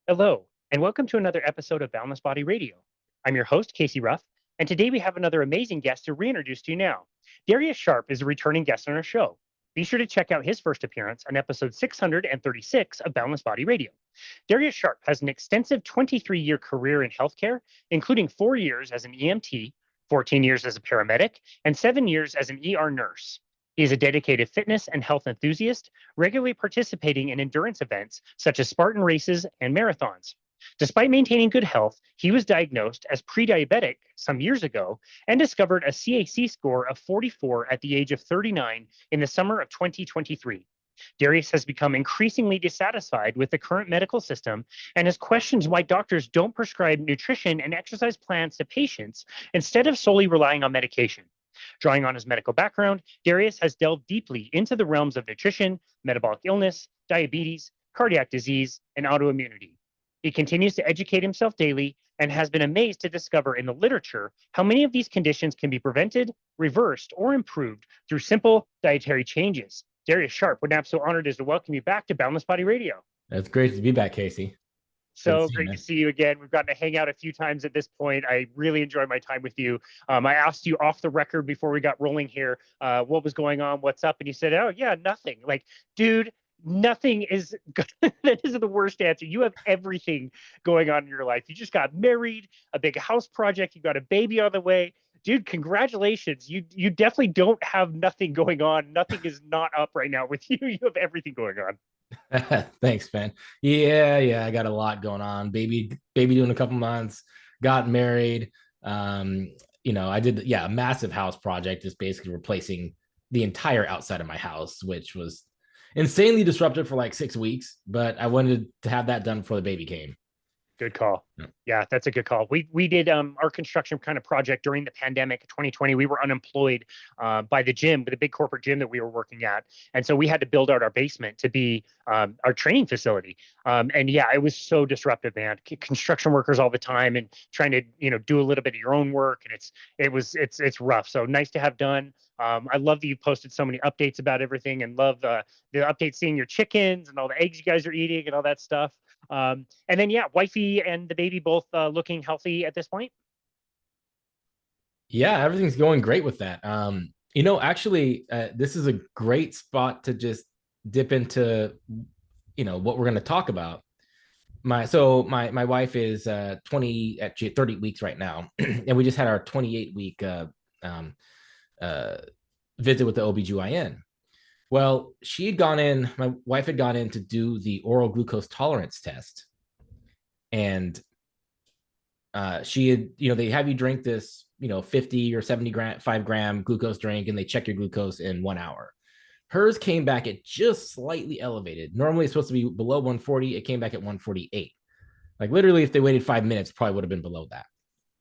Hello, and welcome to another episode of Boundless Body Radio. I'm your host, Casey Ruff, and today we have another amazing guest to reintroduce to you now. Darius Sharpe is a returning guest on our show. Be sure to check out his first appearance on episode 636 of Boundless Body Radio. Darius Sharpe has an extensive 23-year career in healthcare, including 4 years as an EMT, 14 years as a paramedic, and 7 years as an ER nurse. He is a dedicated fitness and health enthusiast, regularly participating in endurance events such as Spartan Races and marathons. Despite maintaining good health, he was diagnosed as pre-diabetic some years ago and discovered a CAC score of 44 at the age of 39 in the summer of 2023. Darius has become increasingly dissatisfied with the current medical system and has questioned why doctors don't prescribe nutrition and exercise plans to patients instead of solely relying on medication. Drawing on his medical background, Darius has delved deeply into the realms of nutrition, metabolic illness, diabetes, cardiac disease, and autoimmunity. He continues to educate himself daily and has been amazed to discover in the literature how many of these conditions can be prevented, reversed, or improved through simple dietary changes. Darius Sharpe, what an absolute honor it is to welcome you back to Boundless Body Radio. It's great to be back, Casey. So great to see you again. We've gotten to hang out a few times at this point. I really enjoyed my time with you. I asked you off the record before we got rolling here, what was going on, what's up, and you said, "Oh yeah, nothing." Like, dude, nothing is good. That is the worst answer. You have everything going on in your life. You just got married, a big house project, you got a baby on the way. Dude, congratulations. You definitely don't have nothing going on. Nothing is not up right now with you. You have everything going on. Thanks, man. Yeah, I got a lot going on. Baby doing a couple months, got married. I did a massive house project, just basically replacing the entire outside of my house, which was insanely disruptive for like 6 weeks, but I wanted to have that done before the baby came. Good call. Yeah, that's a good call. We did our construction kind of project during the pandemic 2020. We were unemployed by the gym, by the big corporate gym that we were working at. And so we had to build out our basement to be our training facility. And yeah, it was so disruptive, man. Construction workers all the time and trying to, do a little bit of your own work. And it's rough. So nice to have done. I love that you posted so many updates about everything and love the updates, seeing your chickens and all the eggs you guys are eating and all that stuff. And then, wifey and the baby both looking healthy at this point. Yeah, everything's going great with that. This is a great spot to just dip into, what we're going to talk about. My wife is 30 weeks right now, and we just had our 28-week visit with the OBGYN. Well, my wife had gone in to do the oral glucose tolerance test. And she had, they have you drink this, 50 or 75 gram glucose drink, and they check your glucose in 1 hour. Hers came back at just slightly elevated. Normally it's supposed to be below 140. It came back at 148. Like literally, if they waited 5 minutes, probably would have been below that.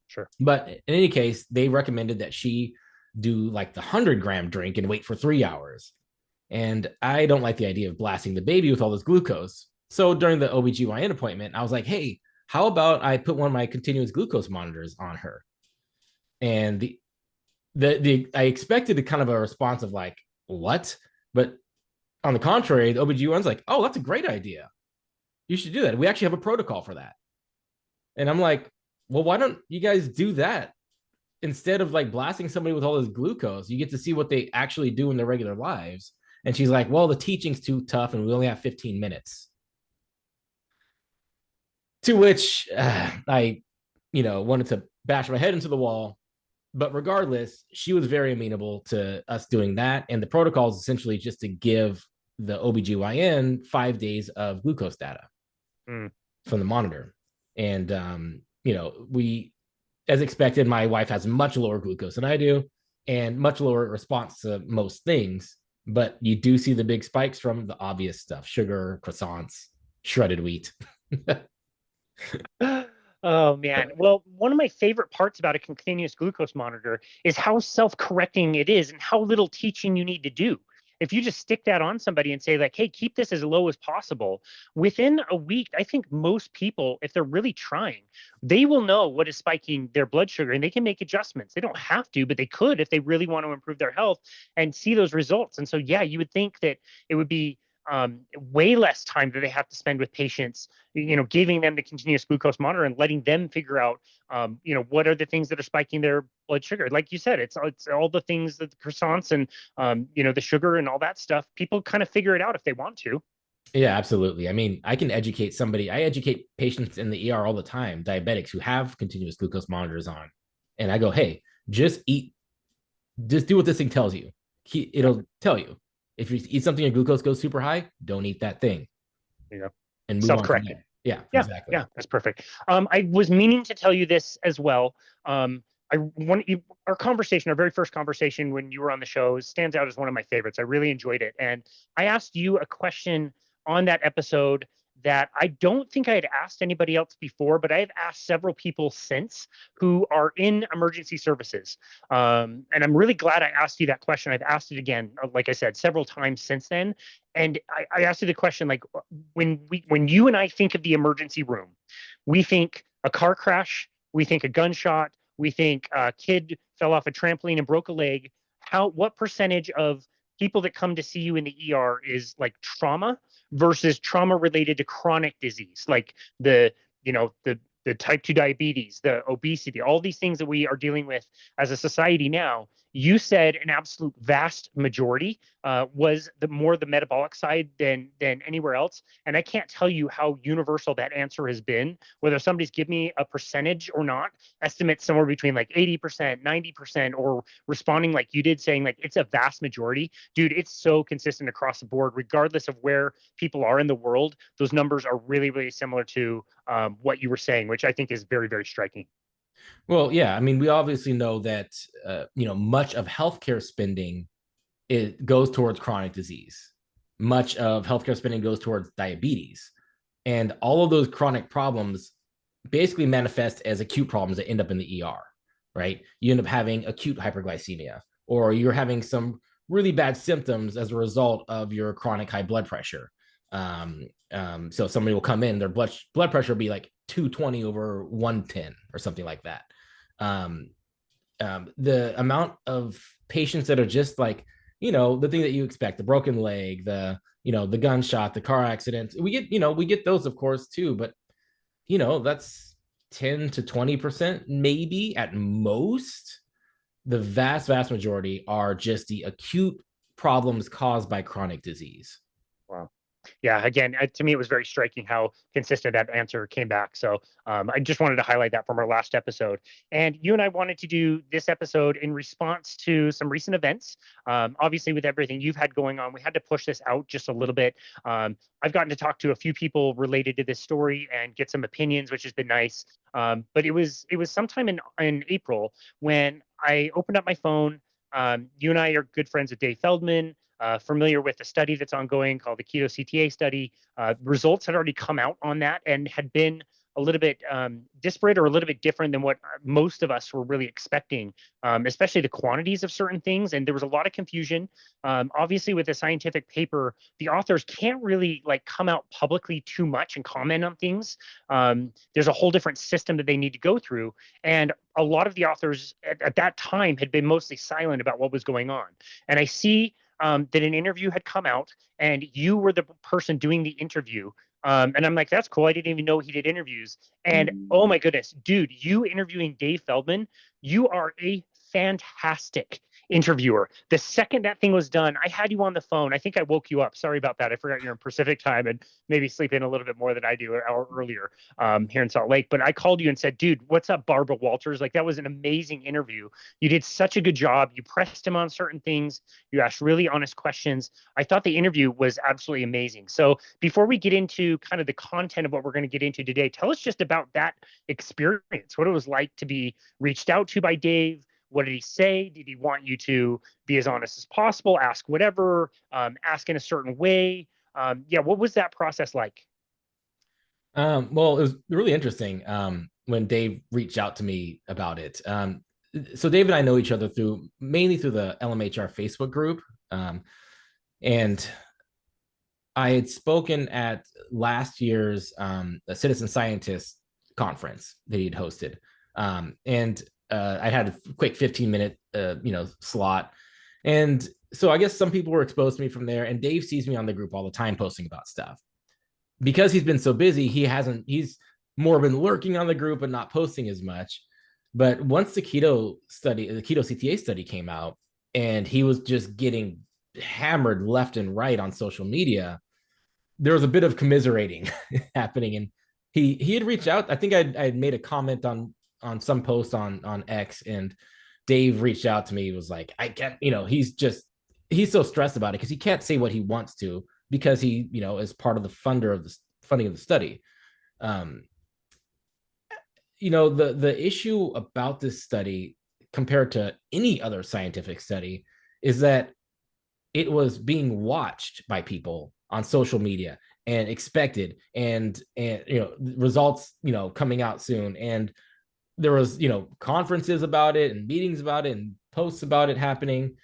Sure. But in any case, they recommended that she do like the 100-gram drink and wait for 3 hours. And I don't like the idea of blasting the baby with all this glucose. So during the OBGYN appointment, I was like, hey, how about I put one of my continuous glucose monitors on her? And I expected a kind of a response of like, what? But on the contrary, the OBGYN's like, oh, that's a great idea. You should do that. We actually have a protocol for that. And I'm like, well, why don't you guys do that? Instead of like blasting somebody with all this glucose, you get to see what they actually do in their regular lives. And she's like, well, the teaching's too tough and we only have 15 minutes. To which I wanted to bash my head into the wall. But regardless, she was very amenable to us doing that. And the protocol is essentially just to give the OBGYN 5 days of glucose data from the monitor. And, as expected, my wife has much lower glucose than I do and much lower response to most things. But you do see the big spikes from the obvious stuff: sugar, croissants, shredded wheat. Oh, man. Well, one of my favorite parts about a continuous glucose monitor is how self-correcting it is and how little teaching you need to do. If you just stick that on somebody and say like, hey, keep this as low as possible, within a week, I think most people, if they're really trying, they will know what is spiking their blood sugar and they can make adjustments. They don't have to, but they could if they really want to improve their health and see those results. And so, yeah, you would think that it would be way less time that they have to spend with patients, giving them the continuous glucose monitor and letting them figure out, what are the things that are spiking their blood sugar. Like you said, it's all the things that the croissants and, the sugar and all that stuff. People kind of figure it out if they want to. Yeah, absolutely. I mean, I can educate somebody. I educate patients in the ER all the time, diabetics who have continuous glucose monitors on. And I go, hey, just do what this thing tells you. It'll tell you. If you eat something and glucose goes super high, don't eat that thing. And move on from there. Yeah, exactly. Yeah, that's perfect. I was meaning to tell you this as well. Our conversation, our very first conversation when you were on the show, stands out as one of my favorites. I really enjoyed it. And I asked you a question on that episode that I don't think I had asked anybody else before, but I've asked several people since who are in emergency services. And I'm really glad I asked you that question. I've asked it again, like I said, several times since then. And I asked you the question, like, when you and I think of the emergency room, we think a car crash, we think a gunshot, we think a kid fell off a trampoline and broke a leg. What percentage of people that come to see you in the ER is like trauma versus trauma related to chronic disease, like the type 2 diabetes, the obesity, all these things that we are dealing with as a society now? You said an absolute vast majority was the metabolic side than anywhere else. And I can't tell you how universal that answer has been, whether somebody's give me a percentage or not, estimate somewhere between like 80%, 90%, or responding like you did, saying like it's a vast majority. Dude, it's so consistent across the board, regardless of where people are in the world. Those numbers are really, really similar to what you were saying, which I think is very, very striking. Well, yeah, I mean, we obviously know that much of healthcare spending it goes towards chronic disease. Much of healthcare spending goes towards diabetes, and all of those chronic problems basically manifest as acute problems that end up in the ER. Right? You end up having acute hyperglycemia, or you're having some really bad symptoms as a result of your chronic high blood pressure. So somebody will come in, their blood pressure will be like 220 over 110 or something like that. The amount of patients that are just like, the thing that you expect, the broken leg, the gunshot, the car accident, we get those, of course, too, but that's 10 to 20% maybe at most. The vast majority are just the acute problems caused by chronic disease. Wow. Yeah, again, to me, it was very striking how consistent that answer came back. So I just wanted to highlight that from our last episode. And you and I wanted to do this episode in response to some recent events. Obviously, with everything you've had going on, we had to push this out just a little bit. I've gotten to talk to a few people related to this story and get some opinions, which has been nice. But it was sometime in April when I opened up my phone. You and I are good friends with Dave Feldman. Familiar with the study that's ongoing called the KETO-CTA study. Results had already come out on that and had been a little bit disparate or a little bit different than what most of us were really expecting, especially the quantities of certain things. And there was a lot of confusion. Obviously, with a scientific paper, the authors can't really come out publicly too much and comment on things. There's a whole different system that they need to go through. And a lot of the authors at that time had been mostly silent about what was going on. And I see that an interview had come out and you were the person doing the interview. And I'm like, that's cool. I didn't even know he did interviews. And oh my goodness, dude, you interviewing Dave Feldman, you are a fantastic interviewer. The second that thing was done, I had you on the phone. I think I woke you up. Sorry about that. I forgot you're in Pacific time and maybe sleep in a little bit more than I do an hour earlier here in Salt Lake. But I called you and said, dude, what's up, Barbara Walters? Like, that was an amazing interview. You did such a good job. You pressed him on certain things. You asked really honest questions. I thought the interview was absolutely amazing. So before we get into kind of the content of what we're going to get into today, tell us just about that experience, what it was like to be reached out to by Dave. What did he say? Did he want you to be as honest as possible, ask whatever, ask in a certain way? What was that process like? Well, it was really interesting when Dave reached out to me about it. So Dave and I know each other mainly through the LMHR Facebook group. And I had spoken at last year's Citizen Scientist conference that he'd hosted. And I had a quick 15-minute slot, and so I guess some people were exposed to me from there, and Dave sees me on the group all the time posting about stuff. Because he's been so busy, he's more been lurking on the group and not posting as much. But once the KETO-CTA study came out, and he was just getting hammered left and right on social media, there was a bit of commiserating happening. And he had reached out. I think I made a comment on some post on X, and Dave reached out to me. He was like, I can't, he's so stressed about it because he can't say what he wants to, because he, is part of the funding of the study. The issue about this study compared to any other scientific study is that it was being watched by people on social media and expected, and results, coming out soon. And there was, conferences about it and meetings about it and posts about it happening.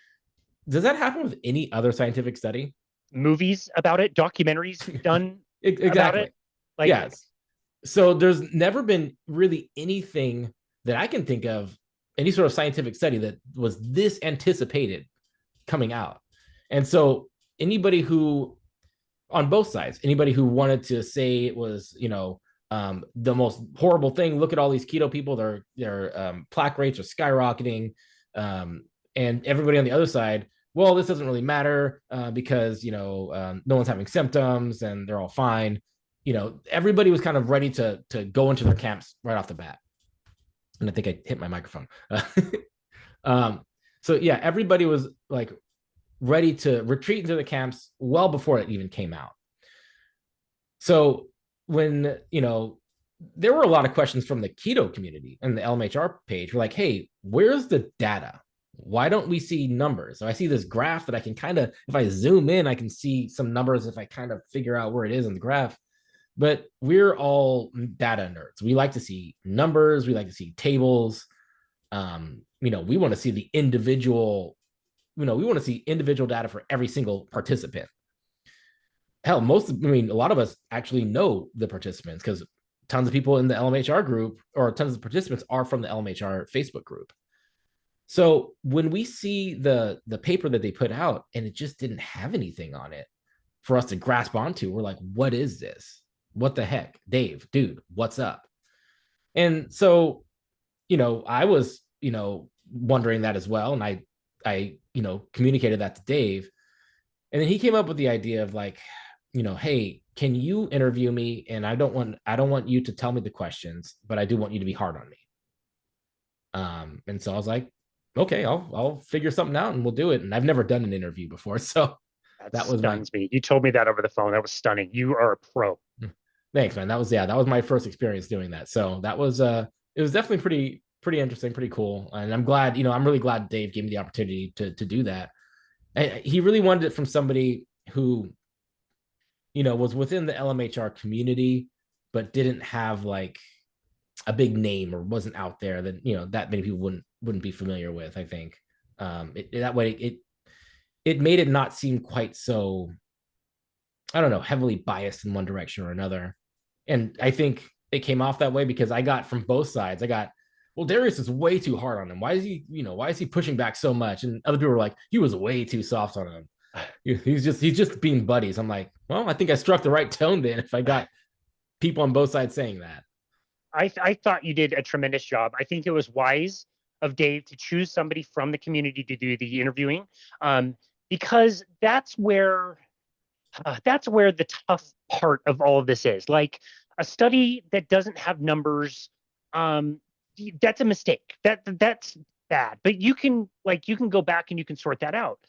Does that happen with any other scientific study? Movies about it, documentaries done Exactly. about it. Like, yes. So there's never been really anything that I can think of, any sort of scientific study that was this anticipated coming out. And so anybody who, on both sides, anybody who wanted to say it was, the most horrible thing, look at all these keto people, their plaque rates are skyrocketing. And everybody on the other side, well, this doesn't really matter because, no one's having symptoms and they're all fine. Everybody was kind of ready to go into their camps right off the bat. And I think I hit my microphone. So yeah, everybody was like ready to retreat into the camps well before it even came out. So when, there were a lot of questions from the keto community and the LMHR page. We're like, hey, where's the data? Why don't we see numbers? So I see this graph that I can kind of, if I zoom in, I can see some numbers if I kind of figure out where it is in the graph. But we're all data nerds. We like to see numbers. We like to see tables. We want to see the individual, we want to see individual data for every single participant. Hell, a lot of us actually know the participants because tons of people in the LMHR group, or tons of participants, are from the LMHR Facebook group. So when we see the paper that they put out and it just didn't have anything on it for us to grasp onto, we're like, what is this? What the heck? Dave, dude, what's up? And so, I was, wondering that as well. And I communicated that to Dave. And then he came up with the idea of like, hey, can you interview me? And I don't want you to tell me the questions, but I do want you to be hard on me. And so I was like, okay, I'll figure something out and we'll do it. And I've never done an interview before. So that was stuns me. You told me that over the phone. That was stunning. You are a pro. Thanks, man. That was my first experience doing that. So that was it was definitely pretty interesting, pretty cool. And I'm glad, I'm really glad Dave gave me the opportunity to do that. He really wanted it from somebody who, was within the LMHR community, but didn't have like a big name or wasn't out there that, that many people wouldn't be familiar with. I think that way it made it not seem quite so, I don't know, heavily biased in one direction or another. And I think it came off that way because I got from both sides. I got, well, Darius is way too hard on him. Why is he pushing back so much? And other people were like, he was way too soft on him. He's just being buddies. I'm like, well, I think I struck the right tone then if I got people on both sides saying that. I thought you did a tremendous job. I think it was wise of Dave to choose somebody from the community to do the interviewing, because that's where the tough part of all of this is. Like, a study that doesn't have numbers, that's a mistake. That's bad. But you can go back and you can sort that out.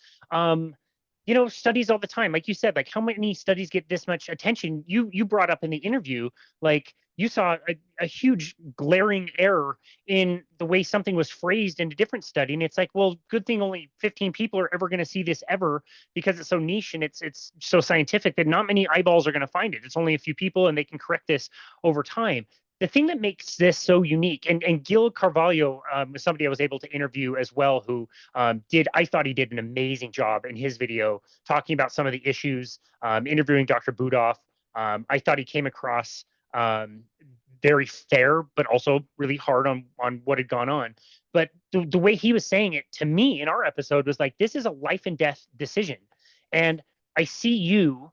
Studies all the time, like you said, like how many studies get this much attention? You brought up in the interview, like you saw a huge glaring error in the way something was phrased in a different study. And it's like, well, good thing only 15 people are ever going to see this ever, because it's so niche and it's so scientific that not many eyeballs are going to find it. It's only a few people and they can correct this over time. The thing that makes this so unique, and Gil Carvalho was somebody I was able to interview as well, who I thought he did an amazing job in his video talking about some of the issues, interviewing Dr. Budoff. I thought he came across very fair, but also really hard on what had gone on. But the way he was saying it to me in our episode was like, this is a life and death decision. And I see you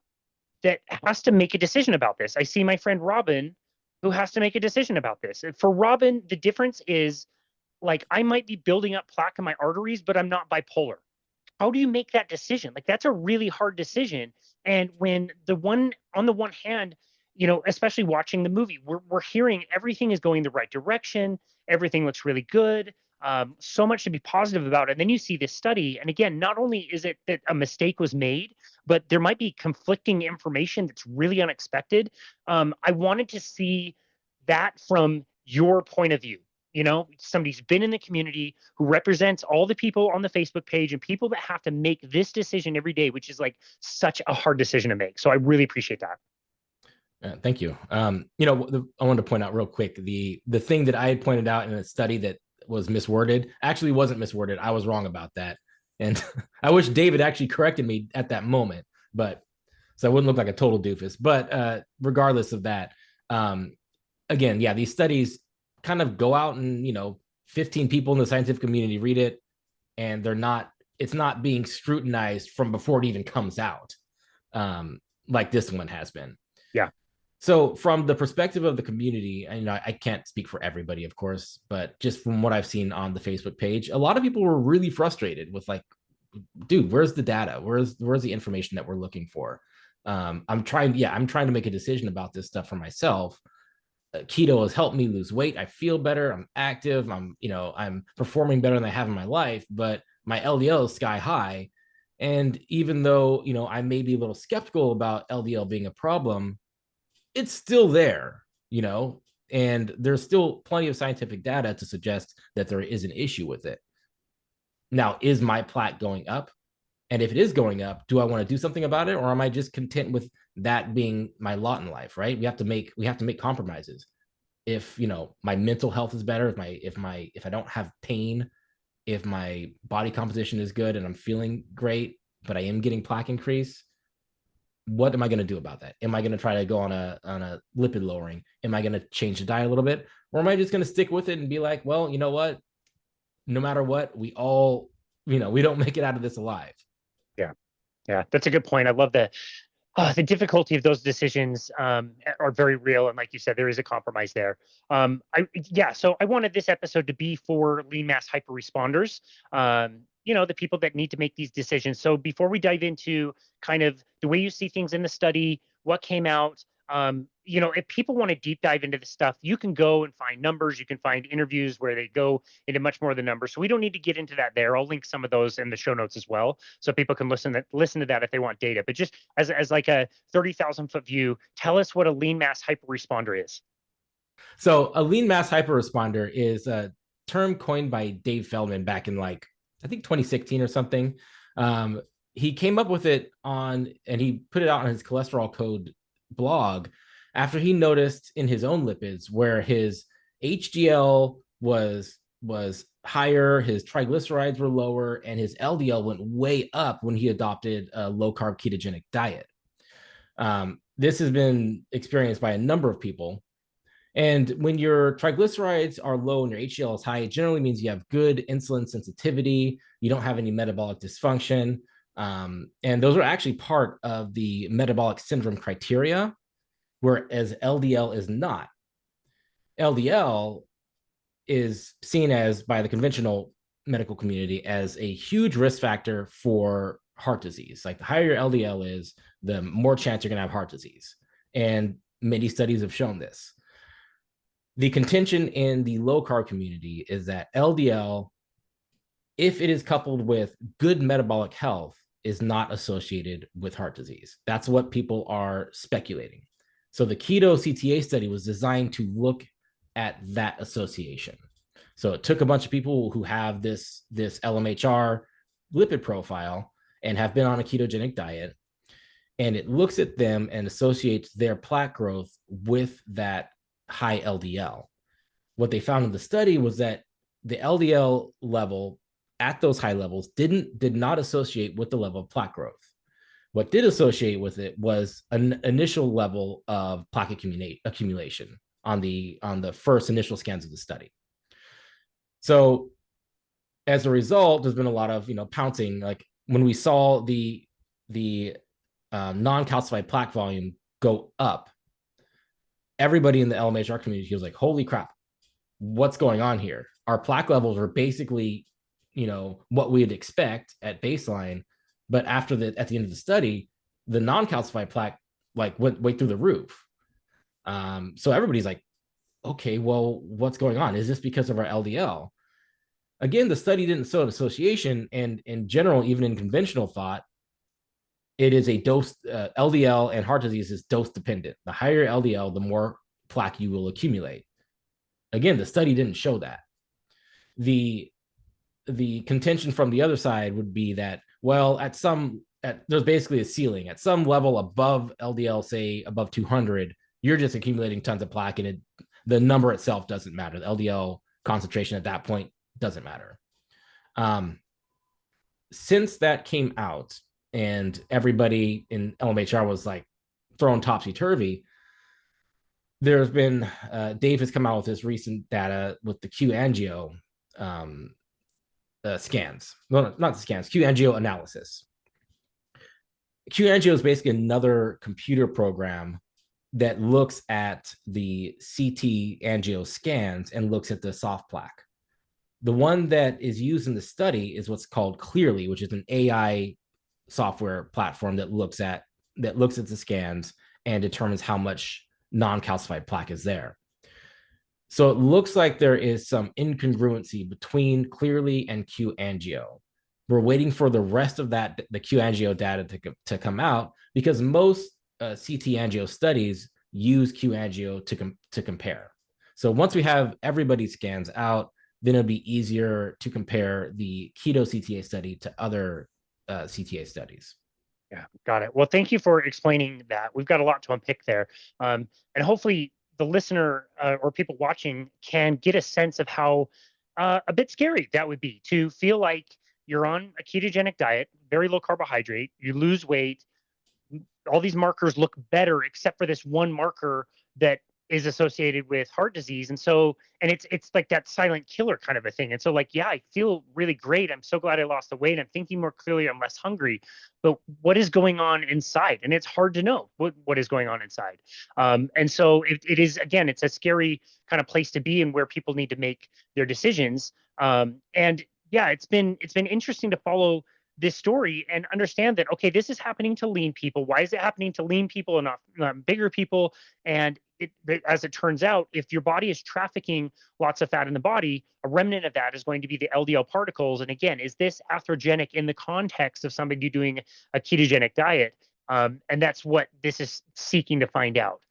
that has to make a decision about this. I see my friend Robin who has to make a decision about this. And for Robin, the difference is like, I might be building up plaque in my arteries, but I'm not bipolar. How do you make that decision? Like, that's a really hard decision. And when on the one hand, especially watching the movie, we're hearing everything is going the right direction. Everything looks really good. So much to be positive about. And then you see this study. And again, not only is it that a mistake was made, but there might be conflicting information that's really unexpected. I wanted to see that from your point of view. Somebody who's been in the community, who represents all the people on the Facebook page and people that have to make this decision every day, which is like such a hard decision to make. So I really appreciate that. Thank you. I wanted to point out real quick, the thing that I had pointed out in a study that was misworded actually wasn't misworded. I was wrong about that. And I wish David actually corrected me at that moment, but so I wouldn't look like a total doofus. But regardless of that, again, yeah, these studies kind of go out and 15 people in the scientific community read it, and it's not being scrutinized from before it even comes out, like this one has been. Yeah. So from the perspective of the community, I can't speak for everybody, of course, but just from what I've seen on the Facebook page, a lot of people were really frustrated with like, dude, where's the data? Where's the information that we're looking for? I'm trying to make a decision about this stuff for myself. Keto has helped me lose weight. I feel better. I'm active. I'm performing better than I have in my life, but my LDL is sky high. And even though, I may be a little skeptical about LDL being a problem, it's still there, and there's still plenty of scientific data to suggest that there is an issue with it. Now, is my plaque going up? And if it is going up, do I want to do something about it? Or am I just content with that being my lot in life, right? We have to make compromises. If, my mental health is better, if I don't have pain, if my body composition is good and I'm feeling great, but I am getting plaque increase, what am I going to do about that? Am I going to try to go on a lipid lowering? Am I going to change the diet a little bit? Or am I just going to stick with it and be like, well, you know what? No matter what, we all, we don't make it out of this alive. Yeah, that's a good point. I love the difficulty of those decisions are very real. And like you said, there is a compromise there. So I wanted this episode to be for lean mass hyper responders, the people that need to make these decisions. So before we dive into kind of the way you see things in the study, what came out, if people want to deep dive into this stuff, you can go and find numbers. You can find interviews where they go into much more of the numbers. So we don't need to get into that there. I'll link some of those in the show notes as well, so people can listen to that if they want data. But just as like a 30,000-foot view, tell us what a lean mass hyperresponder is. So a lean mass hyperresponder is a term coined by Dave Feldman back in I think 2016 or something. He came up with it and he put it out on his cholesterol code blog after he noticed in his own lipids where his HDL was higher, his triglycerides were lower, and his LDL went way up when he adopted a low carb ketogenic diet. This has been experienced by a number of people. And when your triglycerides are low and your HDL is high, it generally means you have good insulin sensitivity. You don't have any metabolic dysfunction. And those are actually part of the metabolic syndrome criteria, whereas LDL is not. LDL is seen as, by the conventional medical community, as a huge risk factor for heart disease. Like the higher your LDL is, the more chance you're going to have heart disease. And many studies have shown this. The contention in the low carb community is that LDL, if it is coupled with good metabolic health, is not associated with heart disease. That's what people are speculating. So the KETO-CTA study was designed to look at that association. So it took a bunch of people who have this LMHR lipid profile and have been on a ketogenic diet, and it looks at them and associates their plaque growth with that high LDL. What they found in the study was that the LDL level at those high levels did not associate with the level of plaque growth. What did associate with it was an initial level of plaque accumulation, on the first initial scans of the study. So as a result, there's been a lot of pouncing. Like when we saw the non-calcified plaque volume go up, everybody in the LMHR community was like, "Holy crap, what's going on here?" Our plaque levels were basically, what we'd expect at baseline, but at the end of the study, the non-calcified plaque went way through the roof. So everybody's like, "Okay, well, what's going on? Is this because of our LDL?" Again, the study didn't show an association, and in general, even in conventional thought, it is a dose. LDL and heart disease is dose dependent. The higher LDL, the more plaque you will accumulate. Again, the study didn't show that. The contention from the other side would be that, well, there's basically a ceiling at some level above LDL, say above 200, you're just accumulating tons of plaque, and the number itself doesn't matter. The LDL concentration at that point doesn't matter. Since that came out and everybody in LMHR was like thrown topsy-turvy, there's been Dave has come out with this recent data with the Q-angio scans. No, not the scans, Q-angio analysis. Q-angio is basically another computer program that looks at the CT angio scans and looks at the soft plaque. The one that is used in the study is what's called Clearly, which is an AI software platform that looks at the scans and determines how much non-calcified plaque is there. So it looks like there is some incongruency between Clearly and Q-angio. We're waiting for the rest of the Q-angio data to come out, because most CT angio studies use Q-angio to compare. So once we have everybody's scans out, then it'll be easier to compare the KETO-CTA study to other CTA studies. Yeah, got it. Well, thank you for explaining that. We've got a lot to unpick there. And hopefully the listener or people watching can get a sense of how a bit scary that would be to feel like you're on a ketogenic diet, very low carbohydrate, you lose weight, all these markers look better except for this one marker that is associated with heart disease. And it's like that silent killer kind of a thing. And so like, yeah, I feel really great. I'm so glad I lost the weight. I'm thinking more clearly. I'm less hungry. But what is going on inside? And it's hard to know what is going on inside. And so it is, again, it's a scary kind of place to be and where people need to make their decisions. And yeah, it's been interesting to follow this story and understand that, okay, this is happening to lean people. Why is it happening to lean people and not bigger people? And as it turns out, if your body is trafficking lots of fat in the body, a remnant of that is going to be the LDL particles. And again, is this atherogenic in the context of somebody doing a ketogenic diet? And that's what this is seeking to find out.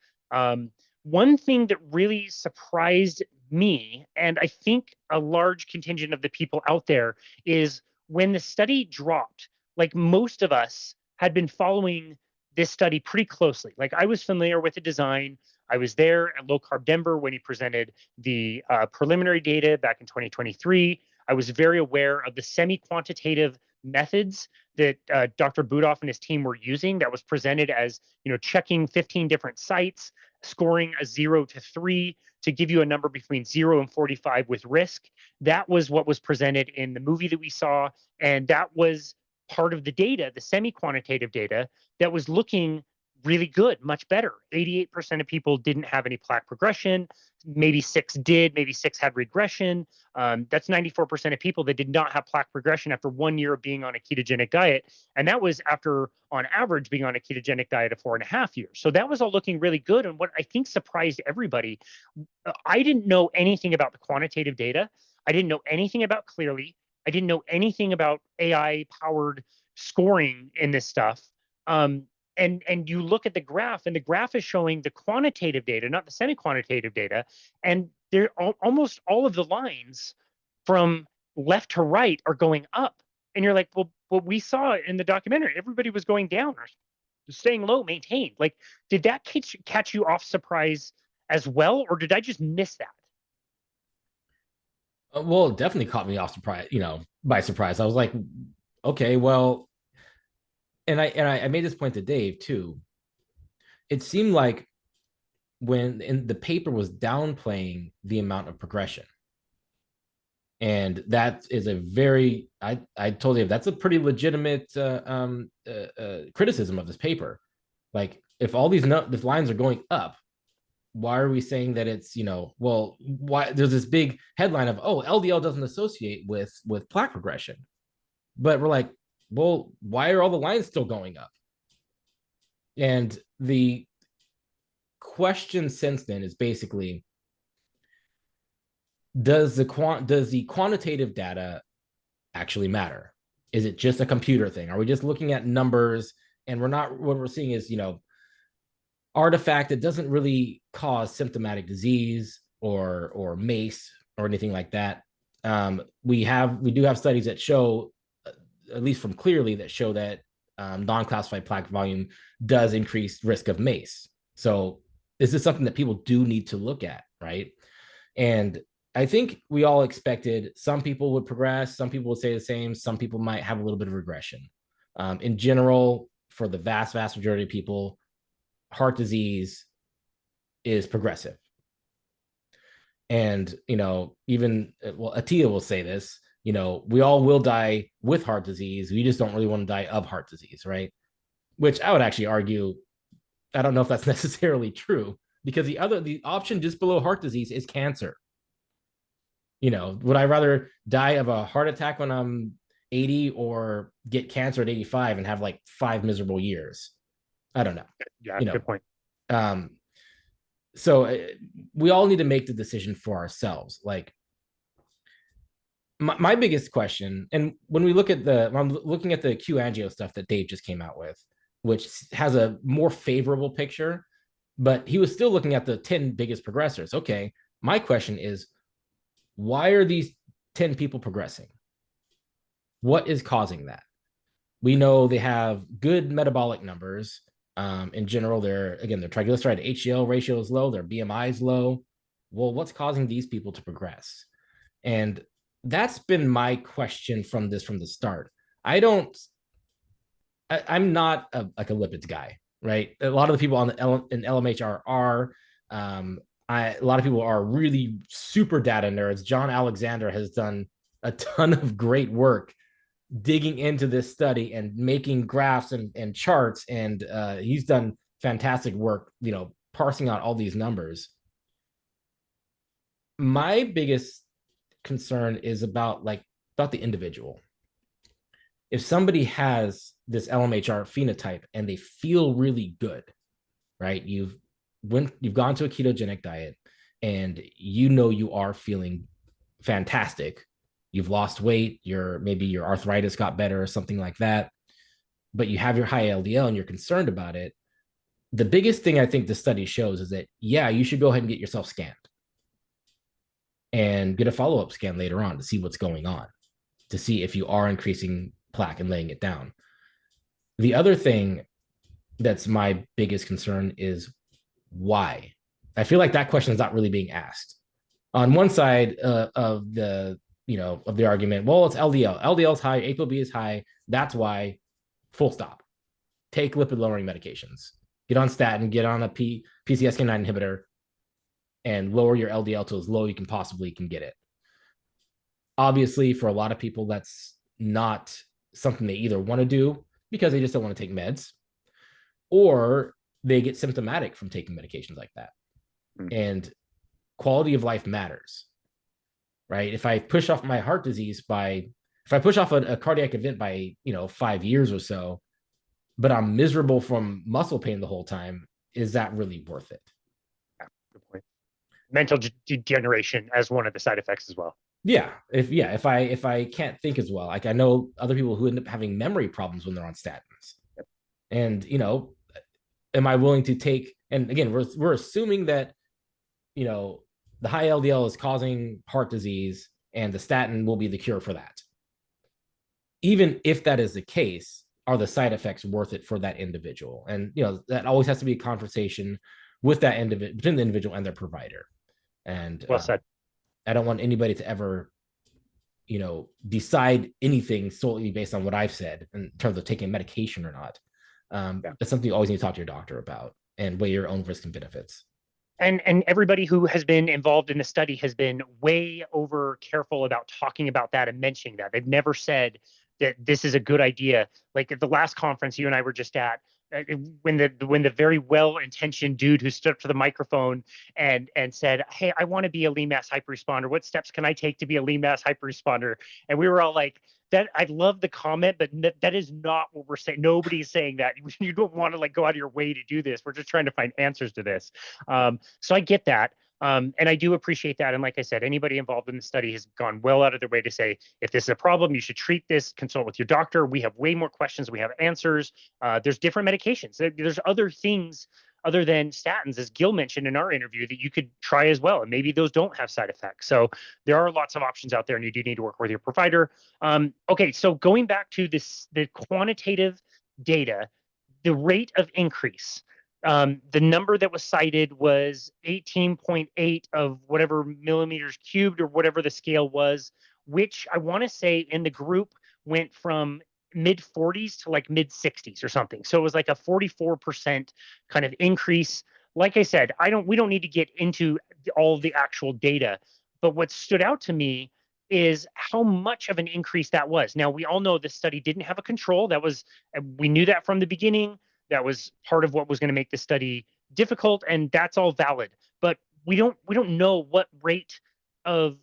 One thing that really surprised me, and I think a large contingent of the people out there, is when the study dropped, like most of us had been following this study pretty closely. Like I was familiar with the design. I was there at Low Carb Denver when he presented the preliminary data back in 2023. I was very aware of the semi-quantitative methods that Dr. Budoff and his team were using that was presented as, checking 15 different sites, scoring a 0 to 3 to give you a number between 0 and 45 with risk. That was what was presented in the movie that we saw. And that was part of the data, the semi-quantitative data that was looking really good, much better. 88% of people didn't have any plaque progression. Maybe 6 did, maybe 6 had regression. That's 94% of people that did not have plaque progression after 1 year of being on a ketogenic diet. And that was after, on average, being on a ketogenic diet of 4.5 years. So that was all looking really good. And what I think surprised everybody, I didn't know anything about the quantitative data. I didn't know anything about Clearly. I didn't know anything about AI-powered scoring in this stuff. And you look at the graph, and the graph is showing the quantitative data, not the semi-quantitative data, and they're almost all of the lines from left to right are going up. And you're like, well, what we saw in the documentary, everybody was going down or staying low, maintained. Like, did that catch you off surprise as well, or did I just miss that? Well, it definitely caught me off surprise, by surprise. I was like, okay, well, and I made this point to Dave too. It seemed like when in the paper was downplaying the amount of progression. And that is a very, I told you, that's a pretty legitimate criticism of this paper. Like, if all these lines are going up, why are we saying that it's, well, why there's this big headline of, oh, LDL doesn't associate with plaque progression. But we're like, well, why are all the lines still going up? And the question since then is basically, does the quantitative data actually matter? Is it just a computer thing? Are we just looking at numbers and what we're seeing is, artifact that doesn't really cause symptomatic disease or MACE or anything like that? We do have studies that show, at least from Clearly, that show that non-classified plaque volume does increase risk of MACE. So this is something that people do need to look at, right? And I think we all expected some people would progress, some people would stay the same, some people might have a little bit of regression. In general, for the vast majority of people, heart disease is progressive. And, even, well, Atia will say this, we all will die with heart disease. We just don't really want to die of heart disease, right? Which I would actually argue, I don't know if that's necessarily true, because the option just below heart disease is cancer. Would I rather die of a heart attack when I'm 80 or get cancer at 85 and have like 5 miserable years? I don't know. Yeah, good point. So we all need to make the decision for ourselves. Like, my biggest question, and when I'm looking at the Q-angio stuff that Dave just came out with, which has a more favorable picture, but he was still looking at the 10 biggest progressors. Okay, my question is, why are these 10 people progressing? What is causing that? We know they have good metabolic numbers. In general, their triglyceride to HDL ratio is low, their BMI is low. Well, what's causing these people to progress? And that's been my question from the start. I'm not a lipids guy, right? A lot of the people in LMHR are. A lot of people are really super data nerds. John Alexander has done a ton of great work digging into this study and making graphs and charts, and he's done fantastic work, parsing out all these numbers. My biggest concern is about the individual. If somebody has this LMHR phenotype and they feel really good, right? You've gone to a ketogenic diet and you are feeling fantastic. You've lost weight, maybe your arthritis got better or something like that, but you have your high LDL and you're concerned about it. The biggest thing I think the study shows is that, yeah, you should go ahead and get yourself scanned and get a follow-up scan later on to see what's going on, to see if you are increasing plaque and laying it down. The other thing that's my biggest concern is why. I feel like that question is not really being asked. On one side of the argument, well, it's LDL. LDL is high, ApoB is high. That's why, full stop. Take lipid-lowering medications. Get on statin, get on a PCSK9 inhibitor, and lower your LDL to as low you can possibly get it. Obviously, for a lot of people, that's not something they either want to do because they just don't want to take meds, or they get symptomatic from taking medications like that. And quality of life matters, right? If I push off my heart disease if I push off a cardiac event by 5 years or so, but I'm miserable from muscle pain the whole time, is that really worth it? Good point. Mental degeneration as one of the side effects as well. Yeah, if I can't think as well, like I know other people who end up having memory problems when they're on statins. Yep. And am I willing to take? And again, we're assuming that the high LDL is causing heart disease, and the statin will be the cure for that. Even if that is the case, are the side effects worth it for that individual? And that always has to be a conversation with that individual, between the individual and their provider. And well said. I don't want anybody to ever, decide anything solely based on what I've said in terms of taking medication or not. That's something you always need to talk to your doctor about and weigh your own risk and benefits. And everybody who has been involved in the study has been way over careful about talking about that and mentioning that. They've never said that this is a good idea. Like at the last conference you and I were just at, when the very well-intentioned dude who stood up to the microphone and said, "Hey, I want to be a lean mass hyperresponder. What steps can I take to be a lean mass hyperresponder?" And we were all like, that I love the comment, but that is not what we're saying. Nobody's saying that. You don't want to like go out of your way to do this. We're just trying to find answers to this. So I get that. And I do appreciate that. And like I said, anybody involved in the study has gone well out of their way to say, if this is a problem, you should treat this, consult with your doctor. We have way more questions. We have answers. There's different medications. There's other things other than statins, as Gil mentioned in our interview, that you could try as well. And maybe those don't have side effects. So there are lots of options out there, and you do need to work with your provider. Okay, so going back to the quantitative data, the rate of increase. The number that was cited was 18.8 of whatever millimeters cubed or whatever the scale was, which I want to say in the group went from mid 40s to like mid 60s or something. So it was like a 44% kind of increase. Like I said, we don't need to get into all the actual data, but what stood out to me is how much of an increase that was. Now, we all know this study didn't have a control. We knew that from the beginning. That was part of what was going to make the study difficult, and that's all valid. But we don't know what rate of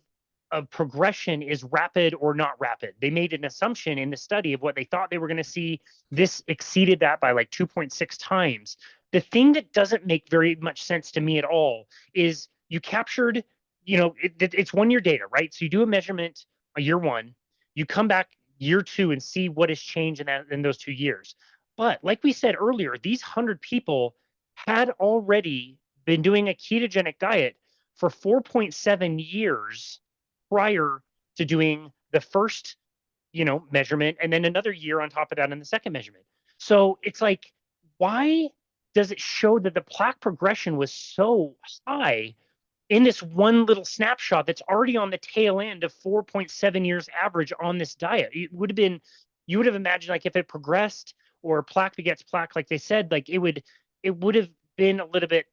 progression is rapid or not rapid. They made an assumption in the study of what they thought they were going to see. This exceeded that by like 2.6 times. The thing that doesn't make very much sense to me at all is you captured, it's 1 year data, right? So you do a measurement a year one, you come back year two and see what has changed in those 2 years. But like we said earlier, these 100 people had already been doing a ketogenic diet for 4.7 years prior to doing the first, measurement, and then another year on top of that in the second measurement. So it's like, why does it show that the plaque progression was so high in this one little snapshot that's already on the tail end of 4.7 years average on this diet? You would have imagined like if it progressed or plaque begets plaque, like they said, like it would have been a little bit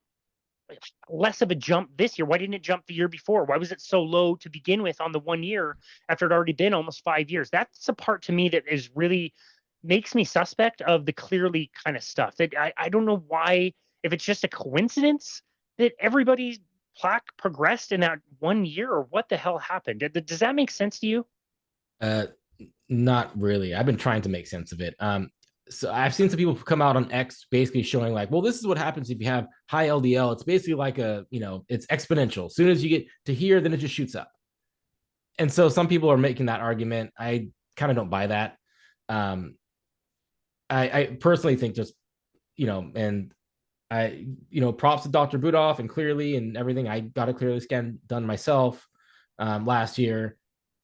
less of a jump this year. Why didn't it jump the year before? Why was it so low to begin with on the 1 year after it already been almost 5 years? That's the part to me that is really makes me suspect of the clearly kind of stuff that I don't know why, if it's just a coincidence that everybody's plaque progressed in that 1 year, or what the hell happened. Does that make sense to you? Not really. I've been trying to make sense of it. So I've seen some people come out on X basically showing like, well, this is what happens if you have high LDL. It's basically like it's exponential. As soon as you get to here, then it just shoots up. And so some people are making that argument. I kind of don't buy that. I personally think just, and I, props to Dr. Budoff and Clearly and everything. I got a Clearly scan done myself last year,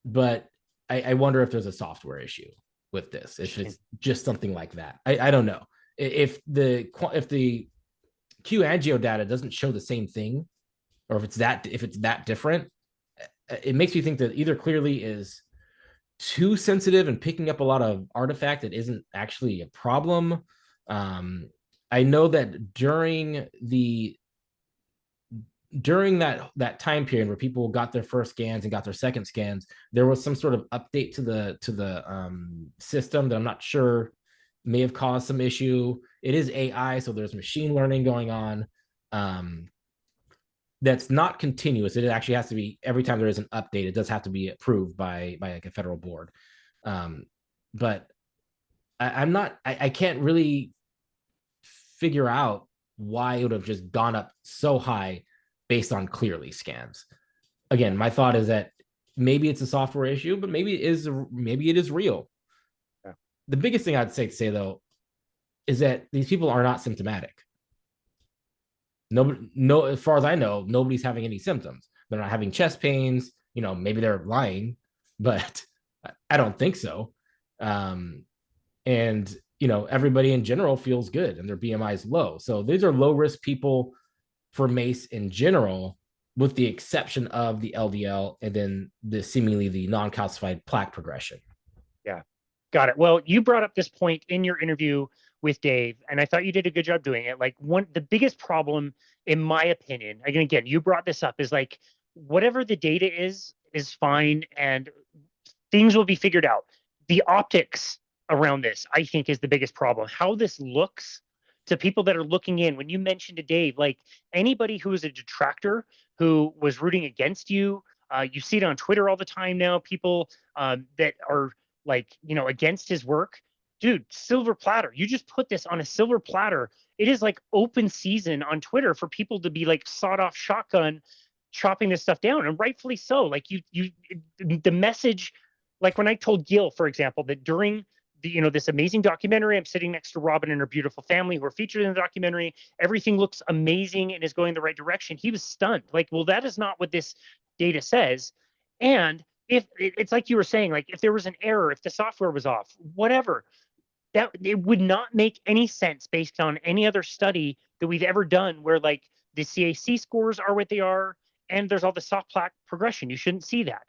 but I wonder if there's a software issue with this. If it's just something like that. I don't know. If the Q angio data doesn't show the same thing, or if it's that different, it makes me think that either Clearly is too sensitive and picking up a lot of artifact that isn't actually a problem. I know that during that time period where people got their first scans and got their second scans, there was some sort of update to the system that I'm not sure may have caused some issue. It is AI, so there's machine learning going on. That's not continuous. It actually has to be, every time there is an update, it does have to be approved by like a federal board. But I can't really figure out why it would have just gone up so high based on Clearly scans. Again, my thought is that maybe it's a software issue, but maybe it is real. Yeah. The biggest thing I'd say though is that these people are not symptomatic. No, as far as I know, nobody's having any symptoms. They're not having chest pains. Maybe they're lying, but I don't think so. And everybody in general feels good and their BMI is low. So these are low risk people for MACE in general, with the exception of the LDL and then seemingly the non-calcified plaque progression. Yeah, got it. Well, you brought up this point in your interview with Dave, and I thought you did a good job doing it. Like the biggest problem in my opinion, again, you brought this up, is like whatever the data is fine, and things will be figured out. The optics around this, I think, is the biggest problem. How this looks to people that are looking in. When you mentioned to Dave, like anybody who is a detractor, who was rooting against you, you see it on Twitter all the time now. People that are like, against his work. Dude, silver platter. You just put this on a silver platter. It is like open season on Twitter for people to be like sawed off shotgun chopping this stuff down, and rightfully so. Like the message, like when I told Gil, for example, that during this amazing documentary, I'm sitting next to Robin and her beautiful family who are featured in the documentary. Everything looks amazing and is going the right direction. He was stunned. Like, well, that is not what this data says. And if it's like you were saying, like if there was an error, if the software was off, whatever, that it would not make any sense based on any other study that we've ever done where like the CAC scores are what they are, and there's all the soft plaque progression. You shouldn't see that.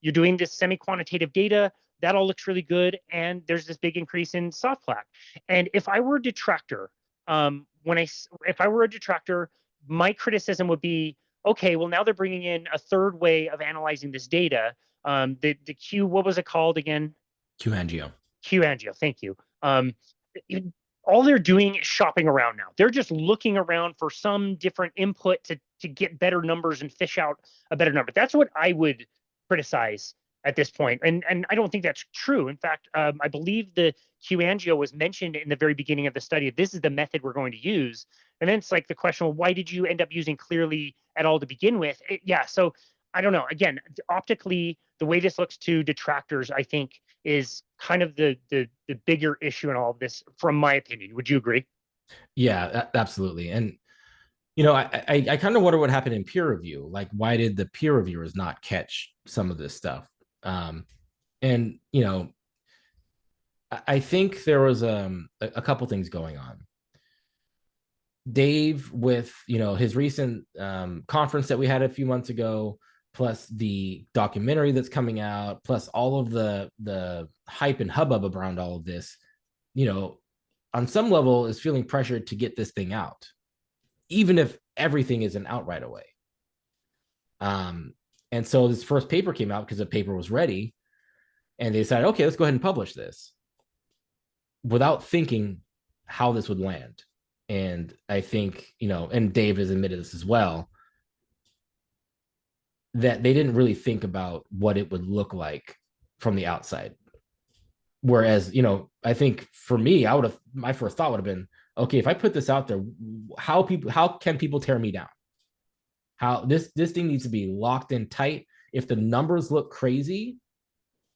You're doing this semi-quantitative data. That all looks really good, and there's this big increase in soft plaque. And if I were a detractor, if I were a detractor, my criticism would be, okay, well now they're bringing in a third way of analyzing this data. The Q, what was it called again? Q-angio. Q-angio, thank you. All they're doing is shopping around now. They're just looking around for some different input to get better numbers and fish out a better number. That's what I would criticize at this point. And I don't think that's true. In fact, I believe the Q-angio was mentioned in the very beginning of the study. This is the method we're going to use. And then it's like the question, well, why did you end up using Clearly at all to begin with? So I don't know. Again, optically, the way this looks to detractors, I think, is kind of the bigger issue in all of this, from my opinion. Would you agree? Yeah, absolutely. And I kind of wonder what happened in peer review. Like, why did the peer reviewers not catch some of this stuff? And I think there was a couple things going on. Dave, with his recent conference that we had a few months ago, plus the documentary that's coming out, plus all of the hype and hubbub around all of this, on some level is feeling pressured to get this thing out, even if everything isn't out right away. And so this first paper came out because the paper was ready, and they decided, okay, let's go ahead and publish this without thinking how this would land. And I think, and Dave has admitted this as well, that they didn't really think about what it would look like from the outside. Whereas, I think for me, my first thought would have been, okay, if I put this out there, how can people tear me down? How this thing needs to be locked in tight. If the numbers look crazy,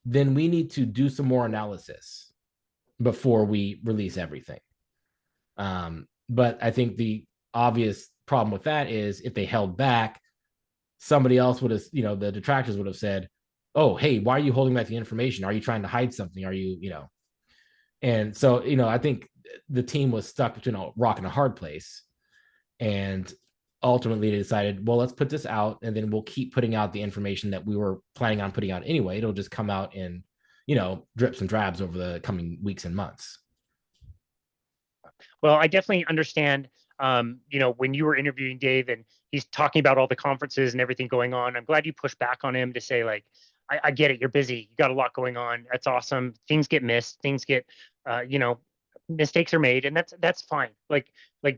then we need to do some more analysis before we release everything. But I think the obvious problem with that is if they held back, somebody else would have, the detractors would have said, oh, hey, why are you holding back the information? Are you trying to hide something? Are you, And so, I think the team was stuck between a rock and a hard place. And ultimately they decided, well, let's put this out, and then we'll keep putting out the information that we were planning on putting out anyway. It'll just come out in, drips and drabs over the coming weeks and months. Well, I definitely understand, when you were interviewing Dave and he's talking about all the conferences and everything going on, I'm glad you pushed back on him to say, like, I get it. You're busy. You got a lot going on. That's awesome. Things get missed. Things get, mistakes are made, and that's fine. Like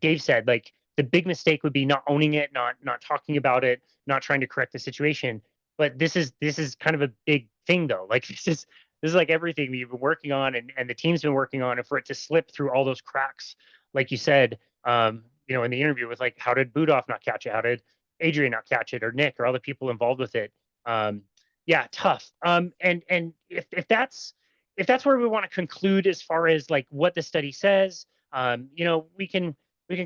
Dave said, like the big mistake would be not owning it, not talking about it, not trying to correct the situation. But this is kind of a big thing, though. Like this is like everything that you've been working on and the team's been working on, and for it to slip through all those cracks, like you said, in the interview with, like, how did Budoff not catch it? How did Adrian not catch it, or Nick, or other people involved with it? Yeah, tough. And if that's where we want to conclude as far as like what the study says, we can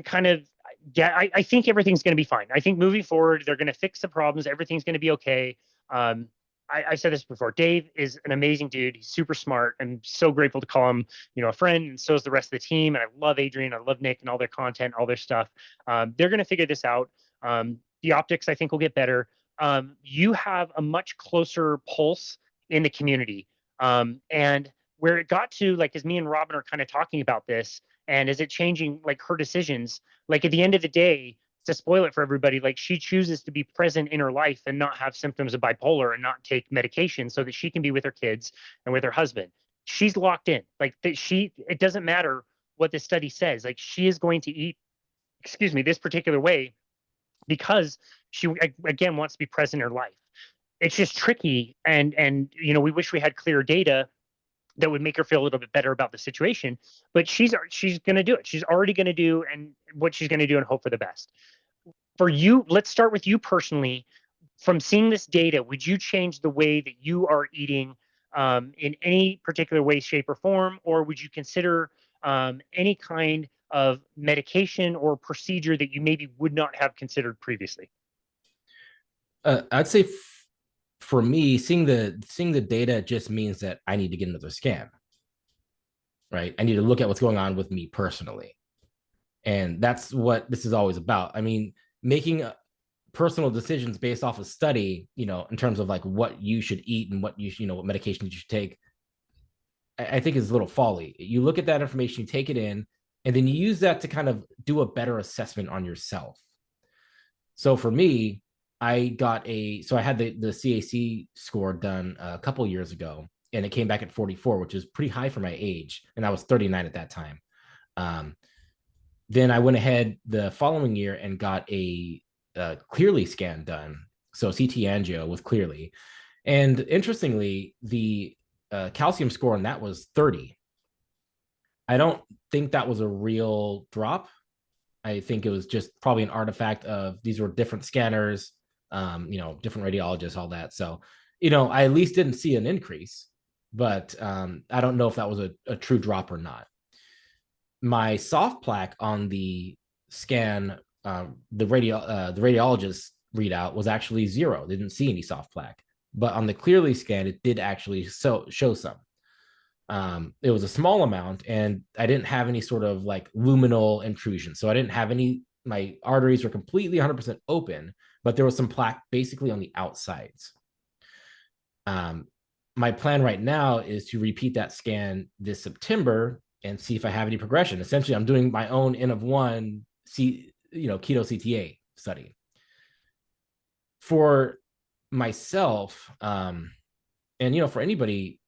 kind of get. I think everything's going to be fine. I think moving forward, they're going to fix the problems. Everything's going to be okay. I said this before. Dave is an amazing dude. He's super smart. I'm so grateful to call him, a friend, and so is the rest of the team. And I love Adrian. I love Nick and all their content, all their stuff. They're going to figure this out. The optics, I think, will get better. You have a much closer pulse in the community. And where it got to, like, as me and Robin are kind of talking about this, and is it changing, like, her decisions? Like, at the end of the day, to spoil it for everybody, like she chooses to be present in her life and not have symptoms of bipolar and not take medication so that she can be with her kids and with her husband. She's locked in. Like that it doesn't matter what the study says. Like she is going to eat, excuse me, this particular way because she again wants to be present in her life. It's just tricky, and we wish we had clearer data that would make her feel a little bit better about the situation. But she's going to do it. She's already going to do and what she's going to do and hope for the best. For you, let's start with you personally. From seeing this data, would you change the way that you are eating in any particular way, shape, or form, or would you consider any kind of medication or procedure that you maybe would not have considered previously? I'd say for me, seeing the data just means that I need to get another scan, right? I need to look at what's going on with me personally. And that's what this is always about. I mean, making personal decisions based off a study, in terms of like what you should eat and what what medication you should take, I think is a little folly. You look at that information, you take it in, and then you use that to kind of do a better assessment on yourself. So for me, I had the CAC score done a couple years ago, and it came back at 44, which is pretty high for my age, and I was 39 at that time. Then I went ahead the following year and got a Clearly scan done, so CT angio with Clearly, and interestingly, the calcium score on that was 30. I don't think that was a real drop. I think it was just probably an artifact of these were different scanners, different radiologists, all that. So, I at least didn't see an increase, but I don't know if that was a true drop or not. My soft plaque on the scan, the radiologist readout was actually 0. They didn't see any soft plaque, but on the Clearly scan, it did actually show some. It was a small amount, and I didn't have any sort of like luminal intrusion. So I didn't have my arteries were completely 100% open, but there was some plaque basically on the outsides. My plan right now is to repeat that scan this September and see if I have any progression. Essentially, I'm doing my own N of 1 KETO-CTA study. For myself, and for anybody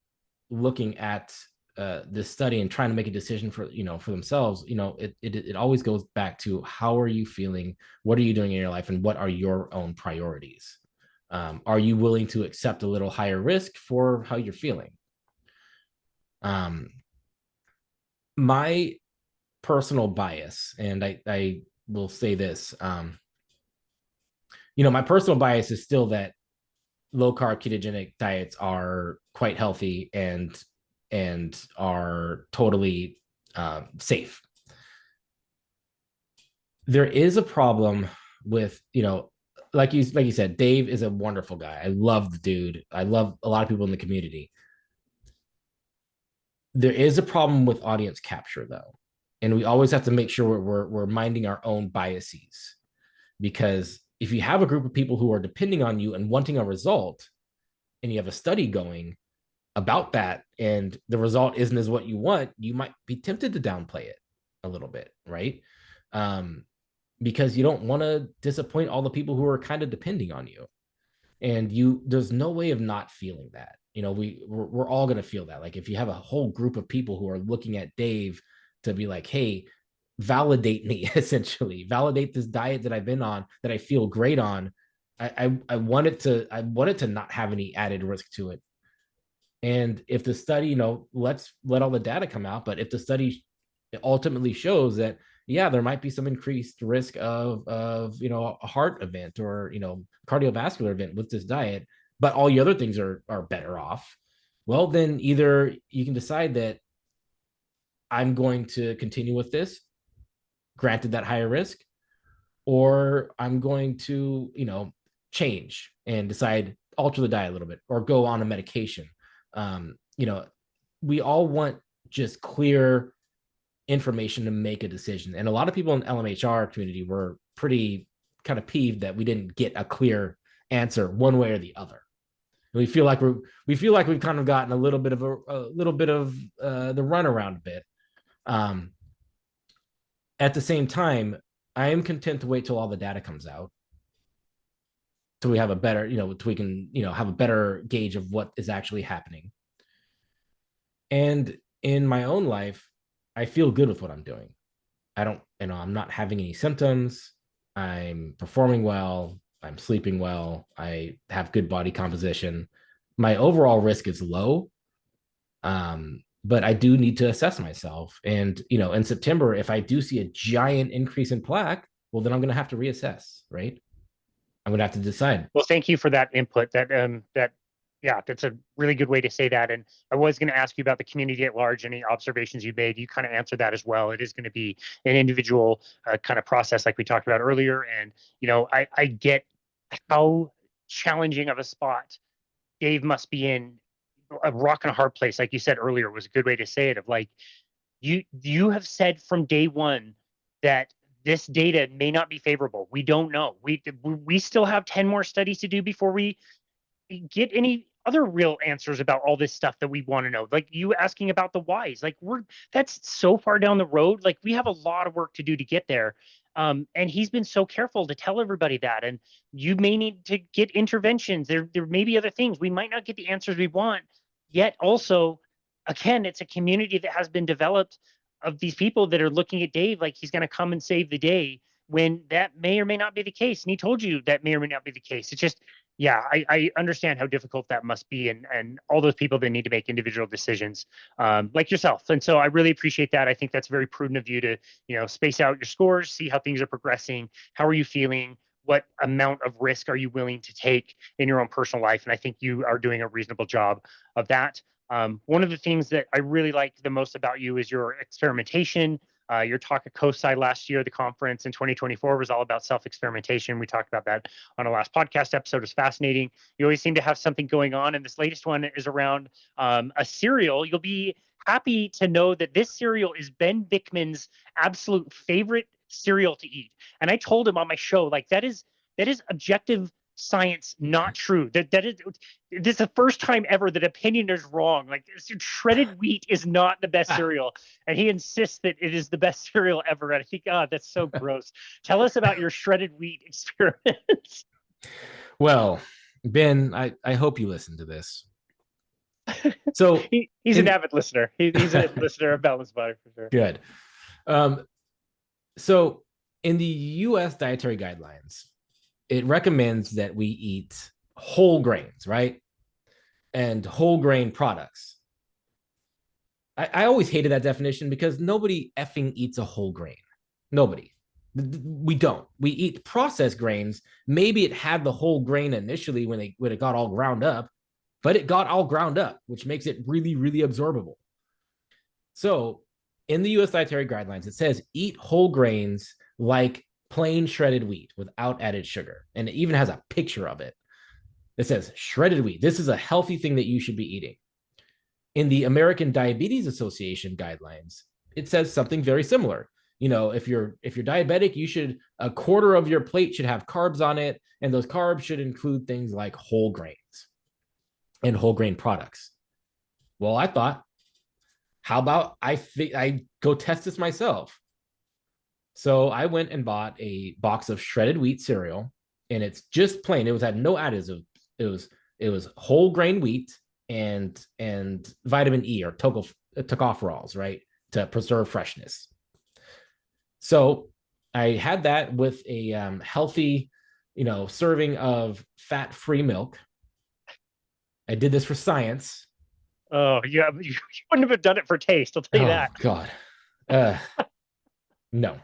looking at this study and trying to make a decision for themselves, it always goes back to how are you feeling, what are you doing in your life, and what are your own priorities. Are you willing to accept a little higher risk for how you're feeling? My personal bias, and I will say this, my personal bias is still that low carb ketogenic diets are quite healthy and are totally safe. There is a problem with, like you said, Dave is a wonderful guy. I love the dude. I love a lot of people in the community. There is a problem with audience capture, though, and we always have to make sure we're minding our own biases, because if you have a group of people who are depending on you and wanting a result, and you have a study going about that, and the result isn't as what you want, you might be tempted to downplay it a little bit, right? Because you don't want to disappoint all the people who are kind of depending on you. And there's no way of not feeling that. We're all going to feel that. Like if you have a whole group of people who are looking at Dave to be like, hey, validate me, essentially validate this diet that I've been on, that I feel great on. I want it to not have any added risk to it. And if the study, let's let all the data come out, but if the study ultimately shows that, yeah, there might be some increased risk of a heart event or, cardiovascular event with this diet, but all the other things are better off. Well, then either you can decide that I'm going to continue with this, granted that higher risk, or I'm going to, change and decide alter the diet a little bit or go on a medication. We all want just clear information to make a decision. And a lot of people in LMHR community were pretty kind of peeved that we didn't get a clear answer one way or the other. We feel like we've kind of gotten a little bit of the runaround a bit. At the same time, I am content to wait till all the data comes out, till we have a better, till we can, have a better gauge of what is actually happening. And in my own life, I feel good with what I'm doing. I don't, I'm not having any symptoms. I'm performing well. I'm sleeping well. I have good body composition. My overall risk is low. But I do need to assess myself. And, in September, if I do see a giant increase in plaque, well, then I'm going to have to reassess, right? I'm going to have to decide. Well, thank you for that input. Yeah, that's a really good way to say that. And I was going to ask you about the community at large, any observations you made. You kind of answered that as well. It is going to be an individual kind of process like we talked about earlier. And, I get how challenging of a spot Dave must be in. A rock and a hard place, like you said earlier, was a good way to say it. Of like, you have said from day one that this data may not be favorable. We don't know. We still have 10 more studies to do before we get any other real answers about all this stuff that we want to know. Like you asking about the whys, like that's so far down the road. Like we have a lot of work to do to get there. And he's been so careful to tell everybody that. And you may need to get interventions. There may be other things. We might not get the answers we want. Yet also, again, it's a community that has been developed of these people that are looking at Dave like he's going to come and save the day, when that may or may not be the case. And he told you that may or may not be the case. It's just, yeah, I understand how difficult that must be, and all those people that need to make individual decisions, like yourself. And so I really appreciate that. I think that's very prudent of you to, space out your scores, see how things are progressing. How are you feeling? What amount of risk are you willing to take in your own personal life? And I think you are doing a reasonable job of that. One of the things that I really like the most about you is your experimentation. Your talk at COSI last year, the conference in 2024, was all about self-experimentation. We talked about that on our last podcast episode. It was fascinating. You always seem to have something going on, and this latest one is around a cereal. You'll be happy to know that this cereal is Ben Bickman's absolute favorite cereal to eat. And I told him on my show, like, that is objective science not true. This is the first time ever that opinion is wrong. Like, shredded wheat is not the best cereal, and he insists that it is the best cereal ever. And I think, God, that's so gross. Tell us about your shredded wheat experiments. Well, Ben, I hope you listen to this. So he's an avid listener. He's a listener of Boundless Body for sure. Good. So in the U.S. dietary guidelines, it recommends that we eat whole grains, right? And whole grain products. I always hated that definition because nobody effing eats a whole grain. Nobody. We don't. We eat processed grains. Maybe it had the whole grain initially when it got all ground up, but it got all ground up, which makes it really, really absorbable. So in the U.S. dietary guidelines, it says eat whole grains like plain shredded wheat without added sugar. And it even has a picture of it. It says shredded wheat. This is a healthy thing that you should be eating. In the American Diabetes Association guidelines, it says something very similar. If you're diabetic, a quarter of your plate should have carbs on it, and those carbs should include things like whole grains and whole grain products. Well, I thought, how about I go test this myself? So I went and bought a box of shredded wheat cereal, and it's just plain. It had no additives. It was whole grain wheat and vitamin E or tocopherols, right, to preserve freshness. So I had that with a healthy, serving of fat-free milk. I did this for science. Oh, you wouldn't have done it for taste. I'll tell you that. God, no.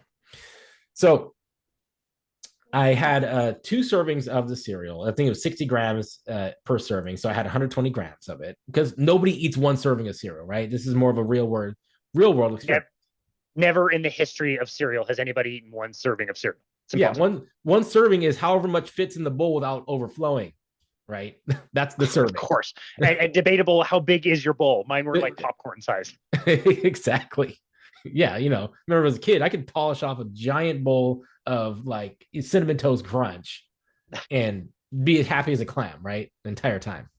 So I had 2 servings of the cereal. I think it was 60 grams per serving. So I had 120 grams of it because nobody eats 1 serving of cereal, right? This is more of a real world experience. Never in the history of cereal has anybody eaten 1 serving of cereal. Yeah, one serving is however much fits in the bowl without overflowing, right? That's the serving. Of course. And debatable, how big is your bowl? Mine were like popcorn size. Exactly. Yeah, remember as a kid, I could polish off a giant bowl of like Cinnamon Toast Crunch and be as happy as a clam, right? The entire time.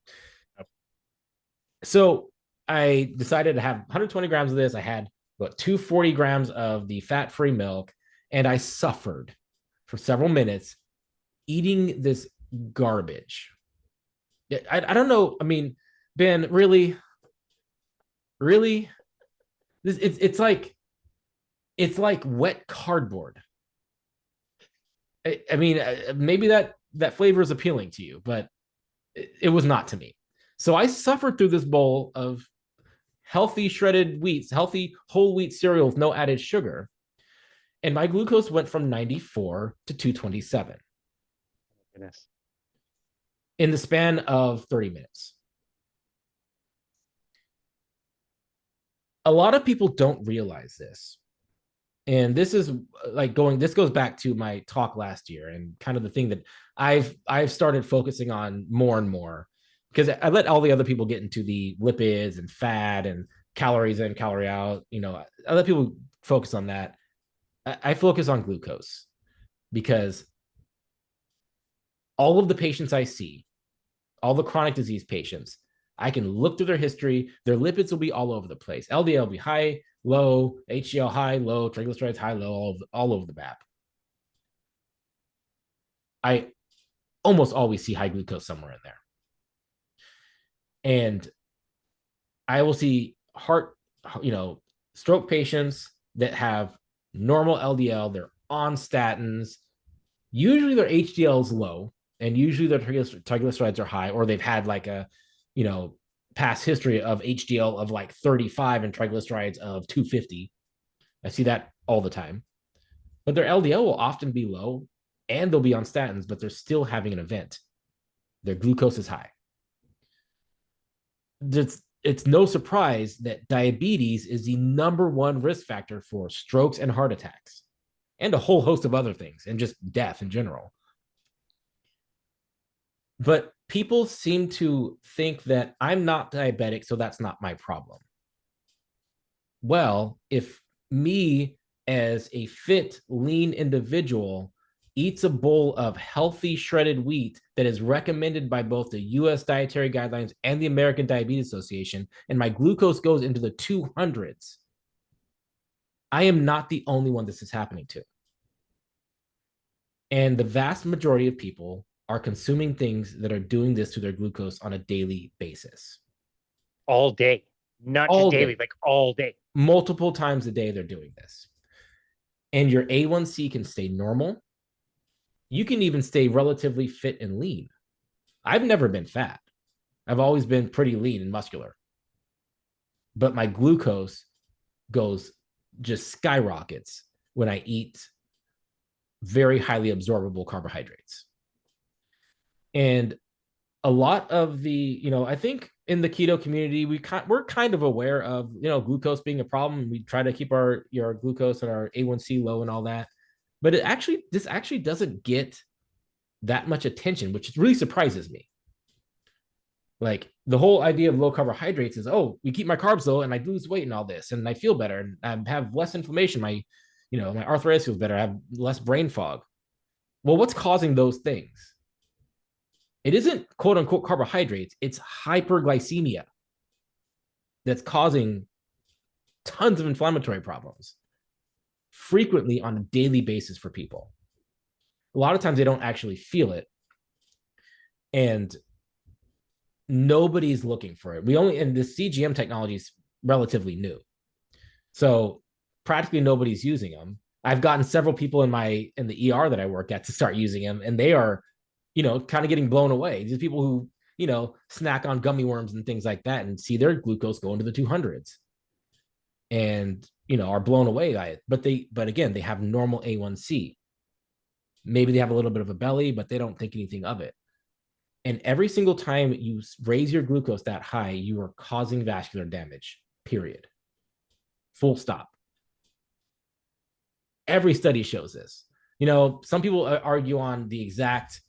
So I decided to have 120 grams of this. I had 240 grams of the fat-free milk, And I suffered for several minutes eating this garbage. I don't know. I mean, Ben, really, it's like wet cardboard. I mean, maybe that flavor is appealing to you, but it was not to me. So I suffered through this bowl of healthy shredded wheats, healthy whole wheat cereal with no added sugar, and my glucose went from 94 to 227. Goodness. In the span of 30 minutes. A lot of people don't realize this. And this is this goes back to my talk last year and kind of the thing that I've started focusing on more and more, because I let all the other people get into the lipids and fat and calories in, calorie out. I let people focus on that. I focus on glucose, because all of the patients I see, all the chronic disease patients, I can look through their history. Their lipids will be all over the place. LDL will be high, low, HDL high, low, triglycerides high, low, all over the map. I almost always see high glucose somewhere in there. And I will see stroke patients that have normal LDL, they're on statins. Usually their HDL is low, and usually their triglycerides are high, or they've had like a, past history of HDL of like 35 and triglycerides of 250. I see that all the time. But their LDL will often be low, and they'll be on statins, but they're still having an event. Their glucose is high. It's no surprise that diabetes is the number one risk factor for strokes and heart attacks, and a whole host of other things, and just death in general. But people seem to think that I'm not diabetic, so that's not my problem. Well, if me as a fit, lean individual eats a bowl of healthy shredded wheat that is recommended by both the US dietary guidelines and the American Diabetes Association, and my glucose goes into the 200s, I am not the only one this is happening to. And the vast majority of people are consuming things that are doing this to their glucose on a daily basis. All day. Not all just daily, like all day. Multiple times a day they're doing this. And your A1C can stay normal. You can even stay relatively fit and lean. I've never been fat. I've always been pretty lean and muscular. But my glucose just skyrockets when I eat very highly absorbable carbohydrates. And a lot of the, I think in the keto community, we're kind of aware of, glucose being a problem. We try to keep our glucose and our A1C low and all that. But this actually doesn't get that much attention, which really surprises me. Like, the whole idea of low carbohydrates is, we keep my carbs low and I lose weight and all this, and I feel better and I have less inflammation. My arthritis feels better. I have less brain fog. Well, what's causing those things? It isn't quote unquote carbohydrates. It's hyperglycemia that's causing tons of inflammatory problems frequently on a daily basis for people. A lot of times they don't actually feel it, and nobody's looking for it. And the CGM technology is relatively new, so practically nobody's using them. I've gotten several people in the ER that I work at to start using them, and they are, kind of getting blown away. These people who, snack on gummy worms and things like that and see their glucose go into the 200s and, are blown away by it. But again, they have normal A1C. Maybe they have a little bit of a belly, but they don't think anything of it. And every single time you raise your glucose that high, you are causing vascular damage, period. Full stop. Every study shows this. Some people argue on the exact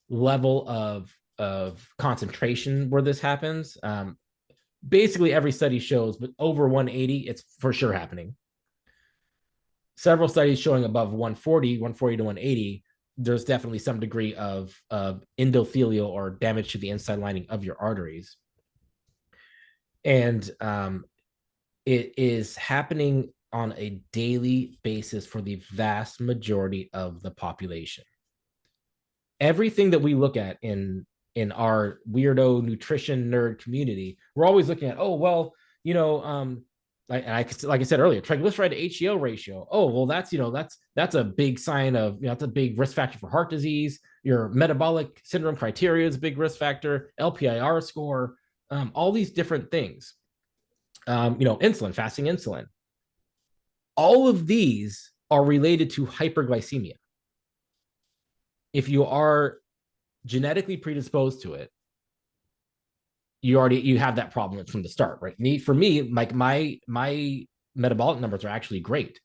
level of concentration where this happens. Basically, every study shows, but over 180, it's for sure happening. Several studies showing above 140 to 180, there's definitely some degree of endothelial or damage to the inside lining of your arteries. And it is happening on a daily basis for the vast majority of the population. Everything that we look at in our weirdo nutrition nerd community, we're always looking at, oh, well, like I said earlier, triglyceride to HDL ratio. Oh, well, that's a big sign of, that's a big risk factor for heart disease. Your metabolic syndrome criteria is a big risk factor. LPIR score, all these different things. Insulin, fasting insulin. All of these are related to hyperglycemia. If you are genetically predisposed to it, you have that problem from the start, right? For me, like my metabolic numbers are actually great,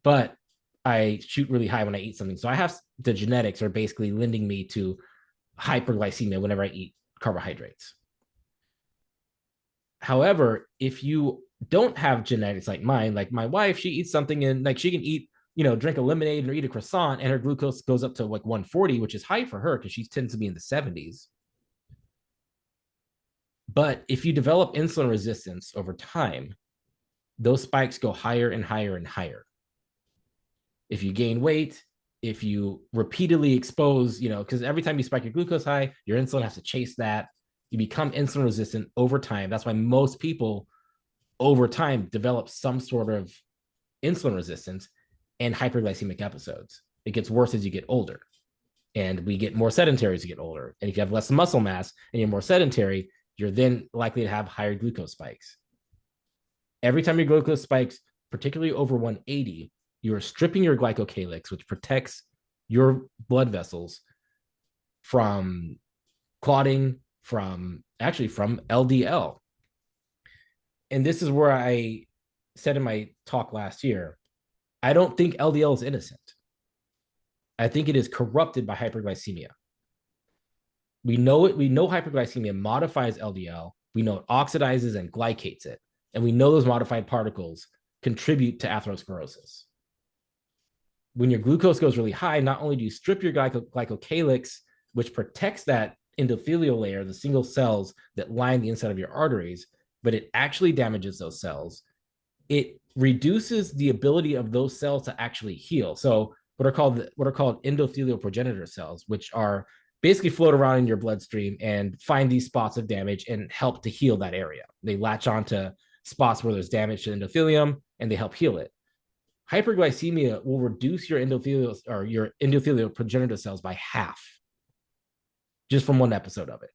but I shoot really high when I eat something. So I have the genetics are basically lending me to hyperglycemia whenever I eat carbohydrates. However, if you don't have genetics like mine, like my wife, she eats something and like she can eat, drink a lemonade or eat a croissant and her glucose goes up to like 140, which is high for her because she tends to be in the 70s. But if you develop insulin resistance over time, those spikes go higher and higher and higher. If you gain weight, if you repeatedly expose, because every time you spike your glucose high, your insulin has to chase that. You become insulin resistant over time. That's why most people over time develop some sort of insulin resistance and hyperglycemic episodes. It gets worse as you get older. And we get more sedentary as you get older. And if you have less muscle mass and you're more sedentary, you're then likely to have higher glucose spikes. Every time your glucose spikes, particularly over 180, you're stripping your glycocalyx, which protects your blood vessels from clotting, from LDL. And this is where I said in my talk last year, I don't think LDL is innocent. I think it is corrupted by hyperglycemia. We know hyperglycemia modifies LDL. We know it oxidizes and glycates it. And we know those modified particles contribute to atherosclerosis. When your glucose goes really high, not only do you strip your glycocalyx, which protects that endothelial layer, the single cells that line the inside of your arteries, but it actually damages those cells. It reduces the ability of those cells to actually heal. So what are called endothelial progenitor cells, which are basically float around in your bloodstream and find these spots of damage and help to heal that area. They latch onto spots where there's damage to endothelium and they help heal it. Hyperglycemia will reduce your endothelial progenitor cells by half just from one episode of it.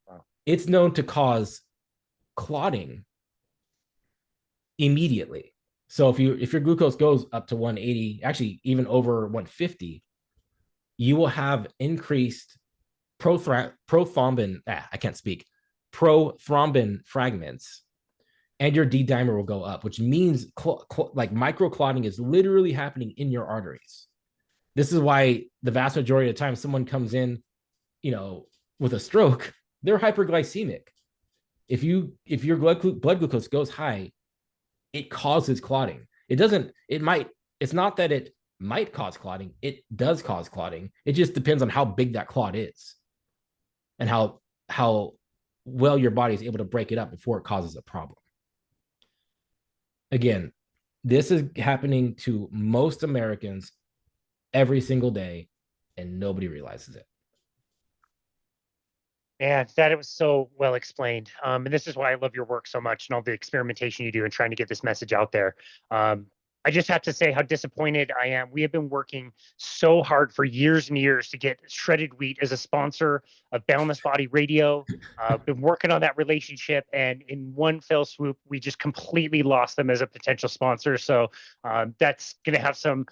Wow. It's known to cause clotting immediately. So if your glucose goes up to 180, actually even over 150, you will have increased prothrombin fragments, and your D-dimer will go up, which means like microclotting is literally happening in your arteries. This is why the vast majority of the time someone comes in, with a stroke, they're hyperglycemic. If your blood glucose goes high, it causes clotting. It's not that it might cause clotting. It does cause clotting. It just depends on how big that clot is and how well your body is able to break it up before it causes a problem. Again, this is happening to most Americans every single day, and nobody realizes it. And that it was so well explained. And this is why I love your work so much and all the experimentation you do and trying to get this message out there. I just have to say how disappointed I am. We have been working so hard for years and years to get Shredded Wheat as a sponsor of Boundless Body Radio. Been working on that relationship, and in one fell swoop, we just completely lost them as a potential sponsor. So that's going to have some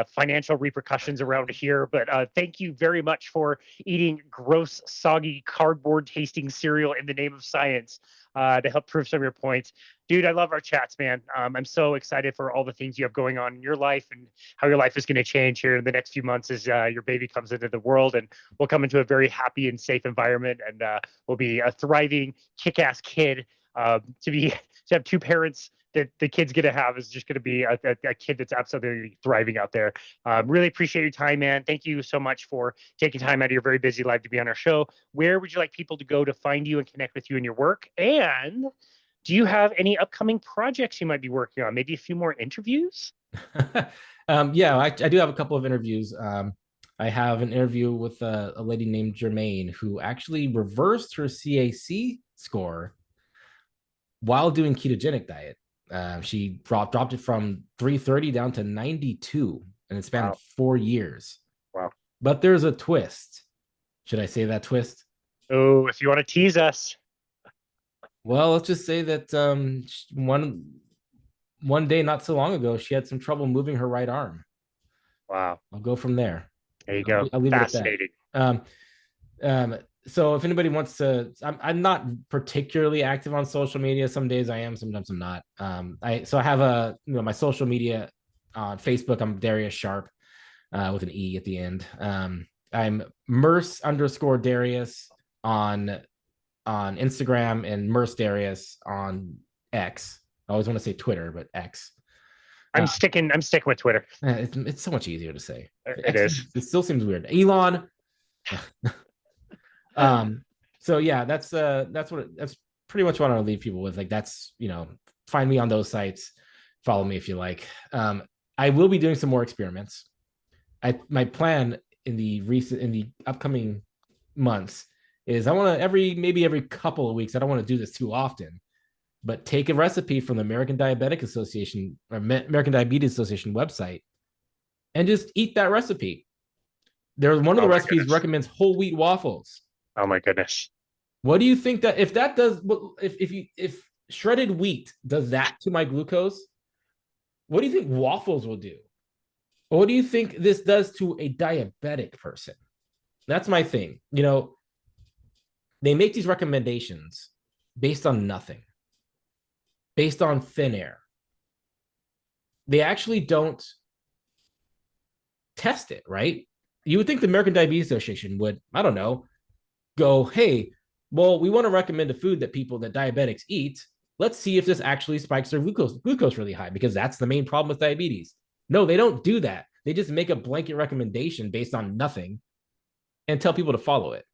financial repercussions around here. But thank you very much for eating gross, soggy, cardboard-tasting cereal in the name of science to help prove some of your points. Dude, I love our chats, man. I'm so excited for all the things you have going on in your life and how your life is going to change here in the next few months as your baby comes into the world, and we'll come into a very happy and safe environment, and we'll be a thriving, kick-ass kid. To have two parents that the kid's going to have is just going to be a kid that's absolutely thriving out there. Really appreciate your time, man. Thank you so much for taking time out of your very busy life to be on our show. Where would you like people to go to find you and connect with you in your work? And Do you have any upcoming projects you might be working on? Maybe a few more interviews? Yeah, I do have a couple of interviews. I have an interview with a lady named Jermaine who actually reversed her CAC score while doing ketogenic diet. She dropped it from 330 down to 92 in a span of 4 years. Wow. But there's a twist. Should I say that twist? Oh, if you want to tease us. Well, let's just say that one day not so long ago, she had some trouble moving her right arm. Wow. I'll go from there. There you go. I'll leave Fascinating. it at that. So if anybody wants to, I'm not particularly active on social media. Some days I am, sometimes I'm not. I have my social media on Facebook. I'm Darius Sharpe with an E at the end. I'm Merce_Darius on Instagram and Merce Darius on X. I always want to say Twitter, but X. I'm sticking with Twitter. It's so much easier to say. It is. It still seems weird. Elon. So yeah, that's pretty much what I want to leave people with. Like that's, find me on those sites, follow me if you like. I will be doing some more experiments. My plan in the upcoming months is I want to every couple of weeks. I don't want to do this too often, but take a recipe from the American Diabetic Association or American Diabetes Association website and just eat that recipe. There's one of the recipes recommends whole wheat waffles. Oh my goodness. What do you think that if shredded wheat does that to my glucose, what do you think waffles will do? What do you think this does to a diabetic person? That's my thing. They make these recommendations based on nothing, based on thin air. They actually don't test it, right? You would think the American Diabetes Association would, I don't know, go, hey, well, we want to recommend a food that diabetics eat. Let's see if this actually spikes their glucose really high, because that's the main problem with diabetes. No, they don't do that. They just make a blanket recommendation based on nothing and tell people to follow it.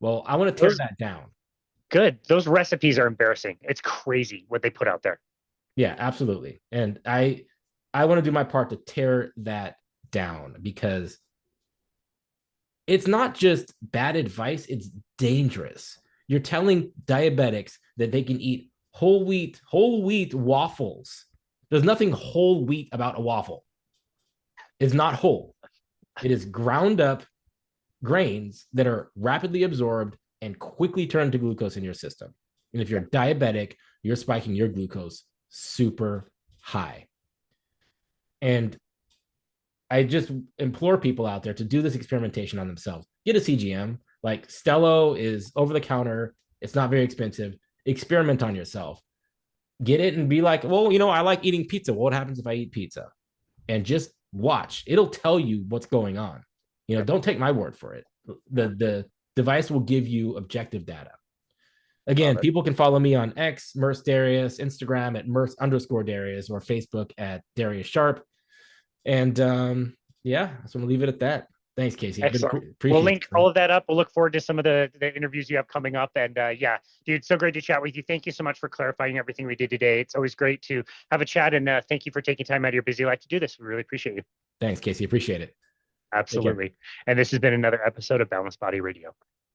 Well, I want to tear that down. Good. Those recipes are embarrassing. It's crazy what they put out there. Yeah, absolutely. And I want to do my part to tear that down, because it's not just bad advice, it's dangerous. You're telling diabetics that they can eat whole wheat waffles. There's nothing whole wheat about a waffle. It's not whole. It is ground up grains that are rapidly absorbed and quickly turn to glucose in your system. And if you're diabetic, you're spiking your glucose super high. And I just implore people out there to do this experimentation on themselves. Get a CGM. Like Stello is over the counter. It's not very expensive. Experiment on yourself. Get it and be like, well, I like eating pizza. What happens if I eat pizza? And just watch. It'll tell you what's going on. Don't take my word for it. The device will give you objective data. Again, people can follow me on X, Merce Darius, Instagram at Merce_Darius, or Facebook at Darius Sharpe. And yeah, I just want to leave it at that. Thanks, Casey. Excellent. We'll link all of that up. We'll look forward to some of the interviews you have coming up. And yeah, dude, so great to chat with you. Thank you so much for clarifying everything we did today. It's always great to have a chat. And thank you for taking time out of your busy life to do this. We really appreciate you. Thanks, Casey. Appreciate it. Absolutely. And this has been another episode of Boundless Body Radio.